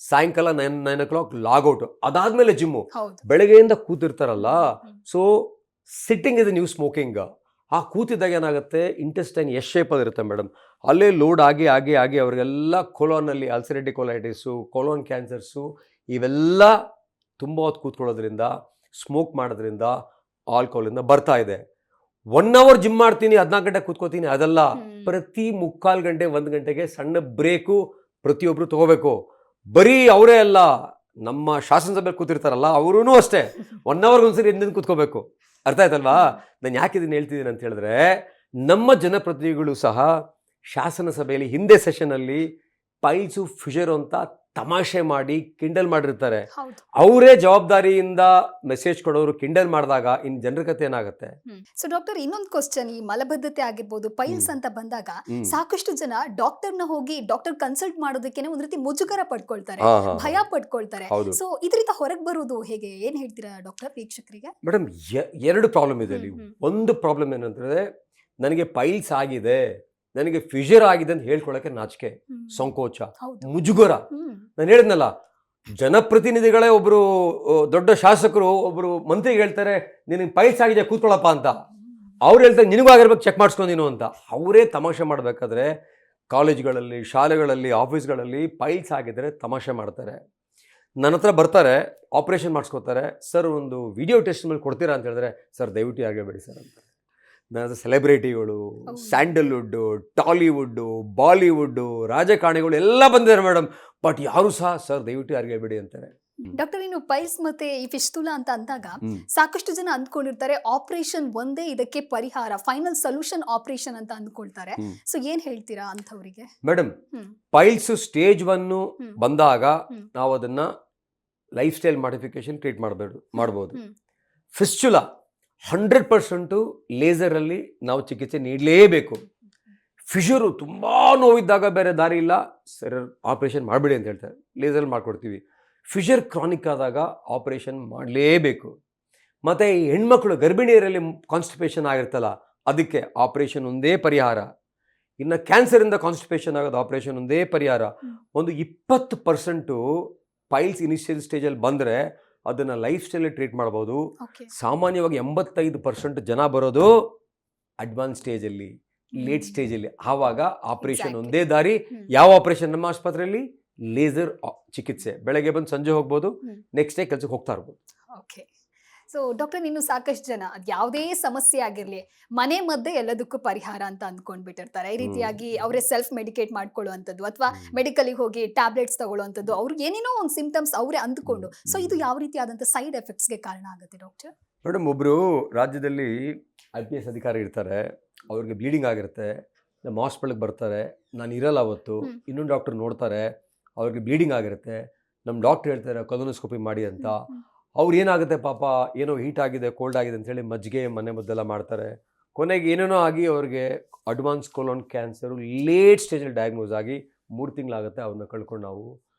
ಸಾಯಂಕಾಲ 9 o'clock ಲಾಗೌಟ್, ಅದಾದ್ಮೇಲೆ ಜಿಮ್ಮು. ಬೆಳಗ್ಗೆಯಿಂದ ಕೂತಿರ್ತಾರಲ್ಲ, so sitting is new smoking. ಆ ಕೂತಿದ್ದಾಗ ಏನಾಗುತ್ತೆ, ಇಂಟೆಸ್ಟೈನ್ ಎಸ್ ಶೇಪಲ್ಲಿ ಇರುತ್ತೆ ಮೇಡಮ್, ಅಲ್ಲೇ ಲೋಡ್ ಆಗಿ ಆಗಿ ಆಗಿ ಅವರಿಗೆಲ್ಲ ಕೊಲೋನಲ್ಲಿ ಅಲ್ಸರೇಟಿವ್ ಕೊಲೈಟಿಸು, ಕೊಲೋನ್ ಕ್ಯಾನ್ಸರ್ಸು, ಇವೆಲ್ಲ ತುಂಬ ಹೊತ್ತು ಕೂತ್ಕೊಳ್ಳೋದ್ರಿಂದ, ಸ್ಮೋಕ್ ಮಾಡೋದ್ರಿಂದ, ಆಲ್ಕೋಹಾಲಿಂದ ಬರ್ತಾ ಇದೆ. 1 ಅವರ್ ಜಿಮ್ ಮಾಡ್ತೀನಿ 14 ಗಂಟೆ ಕೂತ್ಕೋತೀನಿ ಅದಲ್ಲ. ಪ್ರತಿ 3/4 ಗಂಟೆ 1 ಗಂಟೆಗೆ ಸಣ್ಣ ಬ್ರೇಕು ಪ್ರತಿಯೊಬ್ರು ತಗೋಬೇಕು. ಬರೀ ಅವರೇ ಅಲ್ಲ, ನಮ್ಮ ಶಾಸನಸಭೆ ಕೂತಿರ್ತಾರಲ್ಲ ಅವರೂ ಅಷ್ಟೇ 1 ಅವರ್ಗೆ ಒಂದ್ಸರಿ ಎದ್ದು ಕೂತ್ಕೋಬೇಕು. ಅರ್ಥ ಆಯ್ತಲ್ವಾ? ನಾನು ಯಾಕೆ ಇದನ್ನು ಹೇಳ್ತಿದ್ದೀನಿ ಅಂತ ಹೇಳಿದ್ರೆ, ನಮ್ಮ ಜನಪ್ರತಿನಿಧಿಗಳು ಸಹ ಶಾಸನ ಸಭೆಯಲ್ಲಿ ಹಿಂದೆ ಸೆಷನಲ್ಲಿ ಪೈಲ್ಸು ಫಿಶರು ಅಂತ ತಮಾಷೆ ಮಾಡಿ ಕಿಂಡಲ್ ಮಾಡಿರ್ತಾರೆ. ಅವರೇ ಜವಾಬ್ದಾರಿಯಿಂದ ಮೆಸೇಜ್ ಕೊಡೋರು ಕಿಂಡಲ್ ಮಾಡಿದಾಗ ಇನ್ನು ಜನರ ಕತೆ ಏನಾಗುತ್ತೆ?
ಸೊ ಡಾಕ್ಟರ್, ಇನ್ನೊಂದು ಕ್ವಶನ್, ಈ ಮಲಬದ್ಧತೆ ಆಗಿರ್ಬೋದು, ಪೈಲ್ಸ್ ಅಂತ ಬಂದಾಗ ಸಾಕಷ್ಟು ಜನ ಡಾಕ್ಟರ್ನ ಹೋಗಿ ಡಾಕ್ಟರ್ ಕನ್ಸಲ್ಟ್ ಮಾಡೋದಕ್ಕೆ ಒಂದ್ ರೀತಿ ಮುಜುಗರ ಪಡ್ಕೊಳ್ತಾರೆ, ಭಯ ಪಡ್ಕೊಳ್ತಾರೆ. ಸೊ ಇದರಿಂದ ಹೊರಗೆ ಬರೋದು ಹೇಗೆ, ಏನ್ ಹೇಳ್ತೀರಾ ಡಾಕ್ಟರ್ ವೀಕ್ಷಕರಿಗೆ?
ಮೇಡಮ್, 2 ಪ್ರಾಬ್ಲಮ್ ಇದೆ ಅಲ್ಲಿ. ಒಂದು ಪ್ರಾಬ್ಲಮ್ ಏನಂದ್ರೆ, ನನಗೆ ಪೈಲ್ಸ್ ಆಗಿದೆ, ನನಗೆ ಫಿಶರ್ ಆಗಿದೆ ಅಂತ ಹೇಳ್ಕೊಳಕ್ಕೆ ನಾಚಿಕೆ, ಸಂಕೋಚ, ಮುಜುಗರ. ನಾನು ಹೇಳಿದ್ನಲ್ಲ, ಜನಪ್ರತಿನಿಧಿಗಳೇ ಒಬ್ರು ದೊಡ್ಡ ಶಾಸಕರು ಒಬ್ರು ಮಂತ್ರಿಗೆ ಹೇಳ್ತಾರೆ ನಿನಗೆ ಪೈಲ್ಸ್ ಆಗಿದೆ ಕೂತ್ಕೊಳ್ಳಪ್ಪ ಅಂತ. ಅವ್ರು ಹೇಳ್ತಾರೆ ನಿನಗೂ ಆಗಿರ್ಬೇಕು, ಚೆಕ್ ಮಾಡಿಸ್ಕೊಂಡು ನೀನು ಅಂತ. ಅವರೇ ತಮಾಷೆ ಮಾಡಬೇಕಾದ್ರೆ ಕಾಲೇಜ್ಗಳಲ್ಲಿ, ಶಾಲೆಗಳಲ್ಲಿ, ಆಫೀಸ್ಗಳಲ್ಲಿ ಪೈಲ್ಸ್ ಆಗಿದ್ರೆ ತಮಾಷೆ ಮಾಡ್ತಾರೆ. ನನ್ನ ಹತ್ರ ಬರ್ತಾರೆ, ಆಪ್ರೇಷನ್ ಮಾಡಿಸ್ಕೋತಾರೆ. ಸರ್ ಒಂದು ವಿಡಿಯೋ ಟೆಸ್ಟ್ ಮೇಲೆ ಕೊಡ್ತೀರಾ ಅಂತ ಹೇಳಿದ್ರೆ, ಸರ್ ದಯವಿಟ್ಟು ಆಗಬೇಡಿ ಸರ್ ಅಂತ. ನನ್ನ ಸೆಲೆಬ್ರಿಟಿಗಳು, ಸ್ಯಾಂಡಲ್ವುಡ್ಡು, ಟಾಲಿವುಡ್ಡು, ಬಾಲಿವುಡ್ಡು, ರಾಜಕಾರಣಿಗಳು ಎಲ್ಲ ಬಂದಿದ್ದಾರೆ ಮೇಡಮ್. ಬಟ್ ಯಾರು ಸಹ ಸರ್ ದಯವಿಟ್ಟು ಯಾರಿಗೆ ಹೇಳ್ಬೇಡಿ ಅಂತಾರೆ.
ಡಾಕ್ಟರ್, ಇನ್ನು ಪೈಲ್ಸ್ ಮತ್ತೆ ಈ ಫಿಸ್ತುಲಾ ಅಂತ ಅಂದಾಗ ಸಾಕಷ್ಟು ಜನ ಅಂದ್ಕೊಂಡಿರ್ತಾರೆ ಆಪರೇಷನ್ ಒಂದೇ ಇದಕ್ಕೆ ಪರಿಹಾರ, ಫೈನಲ್ ಸೊಲ್ಯೂಷನ್ ಆಪರೇಷನ್ ಅಂತ ಅಂದ್ಕೊಳ್ತಾರೆ. ಸೊ ಏನ್ ಹೇಳ್ತೀರಾ ಅಂಥವರಿಗೆ?
ಮೇಡಮ್, ಪೈಲ್ಸ್ ಸ್ಟೇಜ್ 1 ಬಂದಾಗ ನಾವು ಅದನ್ನ ಲೈಫ್ ಸ್ಟೈಲ್ ಮಾಡಿಫಿಕೇಶನ್ ಟ್ರೀಟ್ ಮಾಡಬಹುದು. ಫಿಸ್ಟುಲಾ 100% ಲೇಸರಲ್ಲಿ ನಾವು ಚಿಕಿತ್ಸೆ ನೀಡಲೇಬೇಕು. ಫಿಶರು ತುಂಬ ನೋವಿದ್ದಾಗ ಬೇರೆ ದಾರಿ ಇಲ್ಲ, ಸರ್ ಆಪರೇಷನ್ ಮಾಡಬೇಡಿ ಅಂತ ಹೇಳ್ತಾರೆ, ಲೇಸರಲ್ಲಿ ಮಾಡ್ಕೊಡ್ತೀವಿ. ಫಿಶರ್ ಕ್ರಾನಿಕ್ ಆದಾಗ ಆಪರೇಷನ್ ಮಾಡಲೇಬೇಕು. ಮತ್ತು ಹೆಣ್ಮಕ್ಳು ಗರ್ಭಿಣಿಯರಲ್ಲಿ ಕಾನ್ಸ್ಟಿಪೇಷನ್ ಆಗಿರ್ತಲ್ಲ, ಅದಕ್ಕೆ ಆಪರೇಷನ್ ಒಂದೇ ಪರಿಹಾರ. ಇನ್ನು ಕ್ಯಾನ್ಸರಿಂದ ಕಾನ್ಸ್ಟಿಪೇಷನ್ ಆಗೋದು ಆಪರೇಷನ್ ಒಂದೇ ಪರಿಹಾರ. ಒಂದು 20% ಪೈಲ್ಸ್ ಇನಿಷಿಯಲ್ ಸ್ಟೇಜಲ್ಲಿ ಬಂದರೆ ಅದನ್ನು ಲೈಫ್ ಸ್ಟೈಲಲ್ಲಿ ಟ್ರೀಟ್ ಮಾಡ್ಬೋದು. ಸಾಮಾನ್ಯವಾಗಿ 85% ಜನ ಬರೋದು ಅಡ್ವಾನ್ಸ್ ಸ್ಟೇಜಲ್ಲಿ, ಲೇಟ್ ಸ್ಟೇಜಲ್ಲಿ. ಆವಾಗ ಆಪರೇಷನ್ ಒಂದೇ ದಾರಿ. ಯಾವ ಆಪರೇಷನ್? ನಮ್ಮ ಆಸ್ಪತ್ರೆಯಲ್ಲಿ ಲೇಸರ್ ಚಿಕಿತ್ಸೆ. ಬೆಳಗ್ಗೆ ಬಂದು ಸಂಜೆ ಹೋಗ್ಬೋದು, ನೆಕ್ಸ್ಟ್ ಡೇ ಕೆಲಸಕ್ಕೆ ಹೋಗ್ತಾ ಇರ್ಬೋದು.
ಓಕೆ. ಸೊ ಡಾಕ್ಟರ್, ಇನ್ನು ಸಾಕಷ್ಟು ಜನ ಯಾವುದೇ ಸಮಸ್ಯೆ ಆಗಿರಲಿ ಮನೆ ಮದ್ದೇ ಎಲ್ಲದಕ್ಕೂ ಪರಿಹಾರ ಅಂತ ಅಂದ್ಕೊಂಡ್ಬಿಟ್ಟಿರ್ತಾರೆ. ಈ ರೀತಿಯಾಗಿ ಅವರೇ ಸೆಲ್ಫ್ ಮೆಡಿಕೇಟ್ ಮಾಡ್ಕೊಳ್ಳುವಂಥದ್ದು ಅಥವಾ ಮೆಡಿಕಲಿಗೆ ಹೋಗಿ ಟ್ಯಾಬ್ಲೆಟ್ಸ್ ತಗೊಳ್ಳುವಂಥದ್ದು, ಅವ್ರಿಗೆ ಏನೇನೋ ಒಂದು ಸಿಂಪ್ಟಮ್ಸ್ ಅವರೇ ಅಂದ್ಕೊಂಡು. ಸೊ ಇದು ಯಾವ ರೀತಿಯಾದಂಥ ಸೈಡ್ ಎಫೆಕ್ಟ್ಸ್ಗೆ ಕಾರಣ ಆಗುತ್ತೆ ಡಾಕ್ಟರ್?
ಮೇಡಮ್, ಒಬ್ಬರು ರಾಜ್ಯದಲ್ಲಿ IPS ಅಧಿಕಾರಿ ಇರ್ತಾರೆ, ಅವ್ರಿಗೆ ಬ್ಲೀಡಿಂಗ್ ಆಗಿರುತ್ತೆ, ನಮ್ಮ ಹಾಸ್ಪಿಟಲ್ಗೆ ಬರ್ತಾರೆ, ನಾನು ಇರಲ್ಲ ಅವತ್ತು, ಇನ್ನೊಂದು ಡಾಕ್ಟರ್ ನೋಡ್ತಾರೆ, ಅವ್ರಿಗೆ ಬ್ಲೀಡಿಂಗ್ ಆಗಿರುತ್ತೆ, ನಮ್ಮ ಡಾಕ್ಟರ್ ಹೇಳ್ತಾರೆ ಕೊಲೊನೋಸ್ಕೋಪಿ ಮಾಡಿ ಅಂತ. ಅವ್ರು ಏನಾಗುತ್ತೆ ಪಾಪ, ಏನೋ ಹೀಟ್ ಆಗಿದೆ, ಕೋಲ್ಡ್ ಆಗಿದೆ ಅಂತೇಳಿ ಮಜ್ಜಿಗೆ ಮನೆ ಮದ್ದೆಲ್ಲ ಮಾಡ್ತಾರೆ. ಕೊನೆಗೆ ಏನೇನೋ ಆಗಿ ಅವ್ರಿಗೆ ಅಡ್ವಾನ್ಸ್ ಕೊಲೋನ್ ಕ್ಯಾನ್ಸರು ಲೇಟ್ ಸ್ಟೇಜಲ್ಲಿ ಡಯಾಗ್ನೋಸ್ ಆಗಿ 3 ತಿಂಗಳಾಗುತ್ತೆ, ಅವ್ರನ್ನ ಕಳ್ಕೊಂಡು ನಾವು.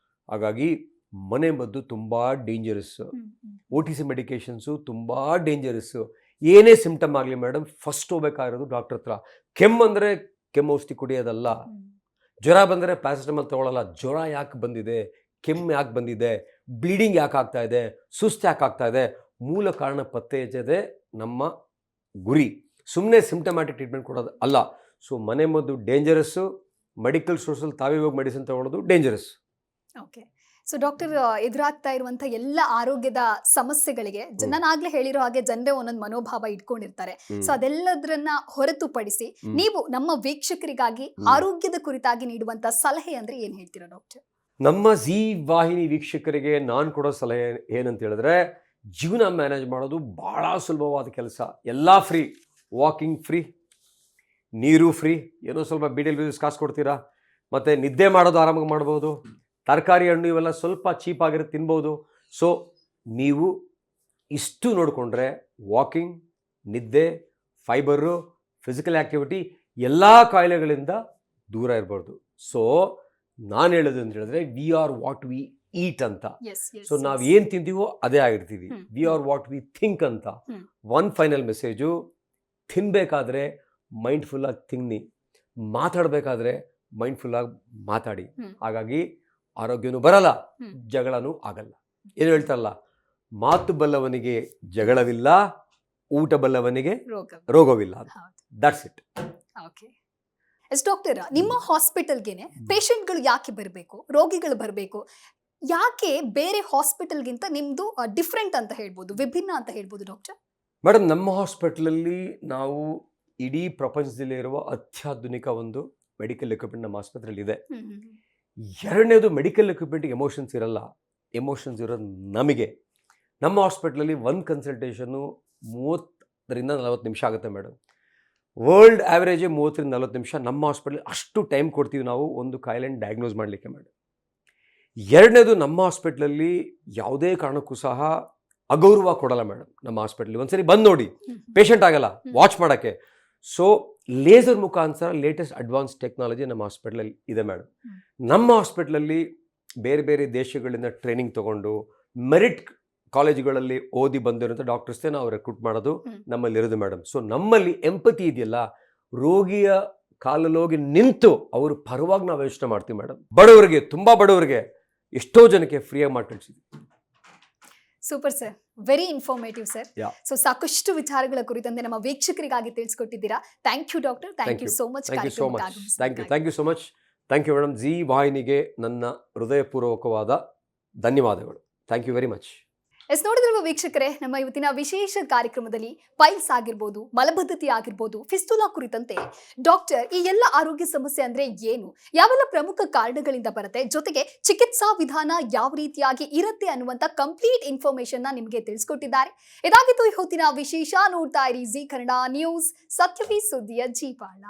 ಹಾಗಾಗಿ ಮನೆ ಮದ್ದು ತುಂಬ ಡೇಂಜರಸ್ಸು, OTC ಮೆಡಿಕೇಶನ್ಸು ತುಂಬ ಡೇಂಜರಸ್ಸು. ಏನೇ ಸಿಂಪ್ಟಮ್ ಆಗಲಿ ಮೇಡಮ್, ಫಸ್ಟ್ ಹೋಗ್ಬೇಕಾಗಿರೋದು ಡಾಕ್ಟರ್ ಹತ್ರ. ಕೆಮ್ಮಂದರೆ ಕೆಮ್ಮು ಔಷಧಿ ಕುಡಿಯೋದಲ್ಲ, ಜ್ವರ ಬಂದರೆ ಪ್ಯಾರಾಸಿಟಮಾಲ್ ತಗೊಳ್ಳಲ್ಲ. ಜ್ವರ ಯಾಕೆ ಬಂದಿದೆ, ಕೆಮ್ಮು ಯಾಕೆ ಬಂದಿದೆ, ಬ್ಲೀಡಿಂಗ್ ಯಾಕೆ ಆಗ್ತಾ ಇದೆ, ಸುಸ್ತು ಯಾಕೆ ಆಗ್ತಾ ಇದೆ, ಮೂಲ ಕಾರಣ ಪತ್ತೆ ಹಚ್ಚೋದೇ ನಮ್ಮ ಗುರಿ. ಸುಮ್ಮನೆ ಸಿಂಪ್ಟಮ್ಯಾಟಿಕ್ ಟ್ರೀಟ್ಮೆಂಟ್ ಕೊಡೋದು ಅಲ್ಲ. ಸೊ ಮನೆ ಮದ್ದು ಡೇಂಜರಸ್ಸು, ಮೆಡಿಕಲ್ ಸ್ಟೋರ್ಸಲ್ಲಿ ತಾವೇ ಹೋಗಿ ಮೆಡಿಸಿನ್ ತಗೊಳ್ಳೋದು ಡೇಂಜರಸ್.
ಓಕೆ. ಸೊ ಡಾಕ್ಟರ್, ಎದುರಾಗ್ತಾ ಇರುವಂಥ ಎಲ್ಲ ಆರೋಗ್ಯದ ಸಮಸ್ಯೆಗಳಿಗೆ ನಾನು ಆಗ್ಲೇ ಹೇಳಿರೋ ಹಾಗೆ ಜನರೇ ಒಂದೊಂದು ಮನೋಭಾವ ಇಟ್ಕೊಂಡಿರ್ತಾರೆ. ಸೊ ಅದೆಲ್ಲದನ್ನ ಹೊರತುಪಡಿಸಿ ನೀವು ನಮ್ಮ ವೀಕ್ಷಕರಿಗಾಗಿ ಆರೋಗ್ಯದ ಕುರಿತಾಗಿ ನೀಡುವಂತ ಸಲಹೆ ಅಂದ್ರೆ ಏನ್ ಹೇಳ್ತೀರಾ ಡಾಕ್ಟರ್?
ನಮ್ಮ ಜೀ ವಾಹಿನಿ ವೀಕ್ಷಕರಿಗೆ ನಾನು ಕೊಡೋ ಸಲಹೆ ಏನಂತ ಹೇಳಿದ್ರೆ, ಜೀವನ ಮ್ಯಾನೇಜ್ ಮಾಡೋದು ಭಾಳ ಸುಲಭವಾದ ಕೆಲಸ. ಎಲ್ಲ ಫ್ರೀ, ವಾಕಿಂಗ್ ಫ್ರೀ, ನೀರು ಫ್ರೀ, ಏನೋ ಸ್ವಲ್ಪ ಬಿಡಿಲ್ ಬಿಸಿಸ್ ಕಾಸು ಕೊಡ್ತೀರಾ, ಮತ್ತು ನಿದ್ದೆ ಮಾಡೋದು ಆರಾಮಾಗಿ ಮಾಡ್ಬೋದು, ತರಕಾರಿ ಹಣ್ಣು ಇವೆಲ್ಲ ಸ್ವಲ್ಪ ಚೀಪ್ ಆಗಿರುತ್ತೆ ತಿನ್ಬೋದು. ಸೊ ನೀವು ಇಷ್ಟು ನೋಡಿಕೊಂಡ್ರೆ ವಾಕಿಂಗ್, ನಿದ್ದೆ, ಫೈಬರು, ಫಿಸಿಕಲ್ ಆ್ಯಕ್ಟಿವಿಟಿ ಎಲ್ಲ ಕಾಯಿಲೆಗಳಿಂದ ದೂರ ಇರ್ಬಾರ್ದು. ಸೊ ನಾನು ಹೇಳೋದು ಅಂತ ಹೇಳಿದ್ರೆ, we are what we eat ಅಂತ. ಸೊ ನಾವು ಏನು ತಿಂತೀವೋ ಅದೇ ಆಗಿರ್ತೀವಿ. We are what we think ಅಂತ. ಒನ್ ಫೈನಲ್ ಮೆಸೇಜು, ತಿನ್ನಬೇಕಾದ್ರೆ ಮೈಂಡ್ಫುಲ್ಲಾಗಿ ತಿನ್ನಿ, ಮಾತಾಡಬೇಕಾದ್ರೆ ಮೈಂಡ್ಫುಲ್ಲಾಗಿ ಮಾತಾಡಿ. ಹಾಗಾಗಿ ಆರೋಗ್ಯನೂ ಬರಲ್ಲ, ಜಗಳನೂ ಆಗಲ್ಲ. ಏನು ಹೇಳ್ತಾರಲ್ಲ, ಮಾತು ಬಲ್ಲವನಿಗೆ ಜಗಳವಿಲ್ಲ, ಊಟ ಬಲ್ಲವನಿಗೆ ರೋಗವಿಲ್ಲ. That's it.
Okay. Yes doctor, ನಿಮ್ಮ ಹಾಸ್ಪಿಟಲ್ಗೆನೆ ಪೇಷಂಟ್ಗಳು ಯಾಕೆ ಬರಬೇಕು, ರೋಗಿಗಳು ಬರಬೇಕು, ಯಾಕೆ ಬೇರೆ ಹಾಸ್ಪಿಟಲ್ಗಿಂತ ನಿಮ್ದು ಡಿಫ್ರೆಂಟ್ ಅಂತ ಹೇಳ್ಬೋದು, ವಿಭಿನ್ನ ಅಂತ ಹೇಳ್ಬೋದು ಡಾಕ್ಟರ್?
ಮೇಡಮ್, ನಮ್ಮ ಹಾಸ್ಪಿಟ್ಲಲ್ಲಿ ನಾವು ಇಡೀ ಪ್ರಪಂಚದಲ್ಲಿ ಇರುವ ಅತ್ಯಾಧುನಿಕ ಒಂದು ಮೆಡಿಕಲ್ ಎಕ್ವಿಪ್ಮೆಂಟ್ ನಮ್ಮ ಆಸ್ಪತ್ರೆಯಲ್ಲಿ ಇದೆ. ಎರಡನೇದು, ಮೆಡಿಕಲ್ ಎಕ್ವಿಪ್ಮೆಂಟ್ಗೆ ಎಮೋಷನ್ಸ್ ಇರಲ್ಲ, ಎಮೋಷನ್ಸ್ ಇರೋದು ನಮಗೆ. ನಮ್ಮ ಹಾಸ್ಪಿಟ್ಲಲ್ಲಿ ಒಂದು ಕನ್ಸಲ್ಟೇಷನ್ನು 30-40 ನಿಮಿಷ ಆಗುತ್ತೆ ಮೇಡಮ್. ವರ್ಲ್ಡ್ ಆ್ಯಾವ್ರೇಜೇ 30-40 ನಿಮಿಷ. ನಮ್ಮ ಹಾಸ್ಪಿಟ್ಲಲ್ಲಿ ಅಷ್ಟು ಟೈಮ್ ಕೊಡ್ತೀವಿ ನಾವು ಒಂದು ಕಾಯಿಲೆನ ಡಯಾಗ್ನೋಸ್ ಮಾಡಲಿಕ್ಕೆ ಮೇಡಮ್. ಎರಡನೇದು, ನಮ್ಮ ಹಾಸ್ಪಿಟ್ಲಲ್ಲಿ ಯಾವುದೇ ಕಾರಣಕ್ಕೂ ಸಹ ಅಗೌರವ ಕೊಡಲ್ಲ ಮೇಡಮ್. ನಮ್ಮ ಹಾಸ್ಪಿಟ್ಲಲ್ಲಿ ಒಂದ್ಸರಿ ಬಂದು ನೋಡಿ, ಪೇಷಂಟ್ ಆಗಲ್ಲ, ವಾಚ್ ಮಾಡೋಕ್ಕೆ. ಸೊ ಲೇಸರ್ ಮುಖಾಂತರ ಲೇಟೆಸ್ಟ್ ಅಡ್ವಾನ್ಸ್ ಟೆಕ್ನಾಲಜಿ ನಮ್ಮ ಹಾಸ್ಪಿಟ್ಲಲ್ಲಿ ಇದೆ ಮೇಡಮ್. ನಮ್ಮ ಹಾಸ್ಪಿಟ್ಲಲ್ಲಿ ಬೇರೆ ಬೇರೆ ದೇಶಗಳಿಂದ ಟ್ರೈನಿಂಗ್ ತೊಗೊಂಡು ಮೆರಿಟ್ ಕಾಲೇಜುಗಳಲ್ಲಿ ಓದಿ ಬಂದಿರೋಂಥ ಡಾಕ್ಟರ್ಸ್ನೇ ನಾವು ರೆಕ್ರೂಟ್ ಮಾಡೋದು ನಮ್ಮಲ್ಲಿರೋದು ಮೇಡಮ್. ಸೊ ನಮ್ಮಲ್ಲಿ ಎಂಪತಿ ಇದೆಯಲ್ಲ, ರೋಗಿಯ ಕಾಲಲ್ಲೋಗಿ ನಿಂತು ಅವ್ರ ಪರವಾಗಿ ನಾವು ಯೋಚನೆ ಮಾಡ್ತೀವಿ ಮೇಡಮ್. ಬಡವರಿಗೆ, ತುಂಬ ಬಡವರಿಗೆ, ಎಷ್ಟೋ ಜನಕ್ಕೆ ಫ್ರೀಯಾಗಿ ಮಾಡಿ ಕಳಿಸಿದ್ವಿ.
Super sir, very informative sir.
Yeah.
So ಸಾಕಷ್ಟು ವಿಚಾರಗಳ ಕುರಿತಂತೆ ನಮ್ಮ ವೀಕ್ಷಕರಿಗಾಗಿ ತಿಳಿಸ್ಕೊಟ್ಟಿದ್ದೀರಾ. Thank you doctor, thank you so much.
Thank you so much. Thank you madam. Zee ವಾಹಿನಿಗೆ ನನ್ನ ಹೃದಯಪೂರ್ವಕವಾದ ಧನ್ಯವಾದಗಳು. Thank you very much.
ನೋಡಿದ್ರಲ್ವ ವೀಕ್ಷಕರೇ, ನಮ್ಮ ಇವತ್ತಿನ ವಿಶೇಷ ಕಾರ್ಯಕ್ರಮದಲ್ಲಿ ಪೈಲ್ಸ್ ಆಗಿರ್ಬೋದು, ಮಲಬದ್ಧತೆ ಆಗಿರ್ಬೋದು, ಫಿಸ್ತುಲಾ ಕುರಿತಂತೆ ಡಾಕ್ಟರ್ ಈ ಎಲ್ಲ ಆರೋಗ್ಯ ಸಮಸ್ಯೆ ಅಂದ್ರೆ ಏನು, ಯಾವೆಲ್ಲ ಪ್ರಮುಖ ಕಾರಣಗಳಿಂದ ಬರುತ್ತೆ, ಜೊತೆಗೆ ಚಿಕಿತ್ಸಾ ವಿಧಾನ ಯಾವ ರೀತಿಯಾಗಿ ಇರುತ್ತೆ ಅನ್ನುವಂತ ಕಂಪ್ಲೀಟ್ ಇನ್ಫಾರ್ಮೇಶನ್ ನಿಮಗೆ ತಿಳಿಸ್ಕೊಟ್ಟಿದ್ದಾರೆ. ಇದಾಗಿತ್ತು ಈ ಹೊತ್ತಿನ ವಿಶೇಷ. ನೋಡ್ತಾ ಇರಿ ಜಿ ಕನ್ನಡ ನ್ಯೂಸ್, ಸತ್ಯವೇ ಸುದ್ದಿಯ ಜೀವಾಳ.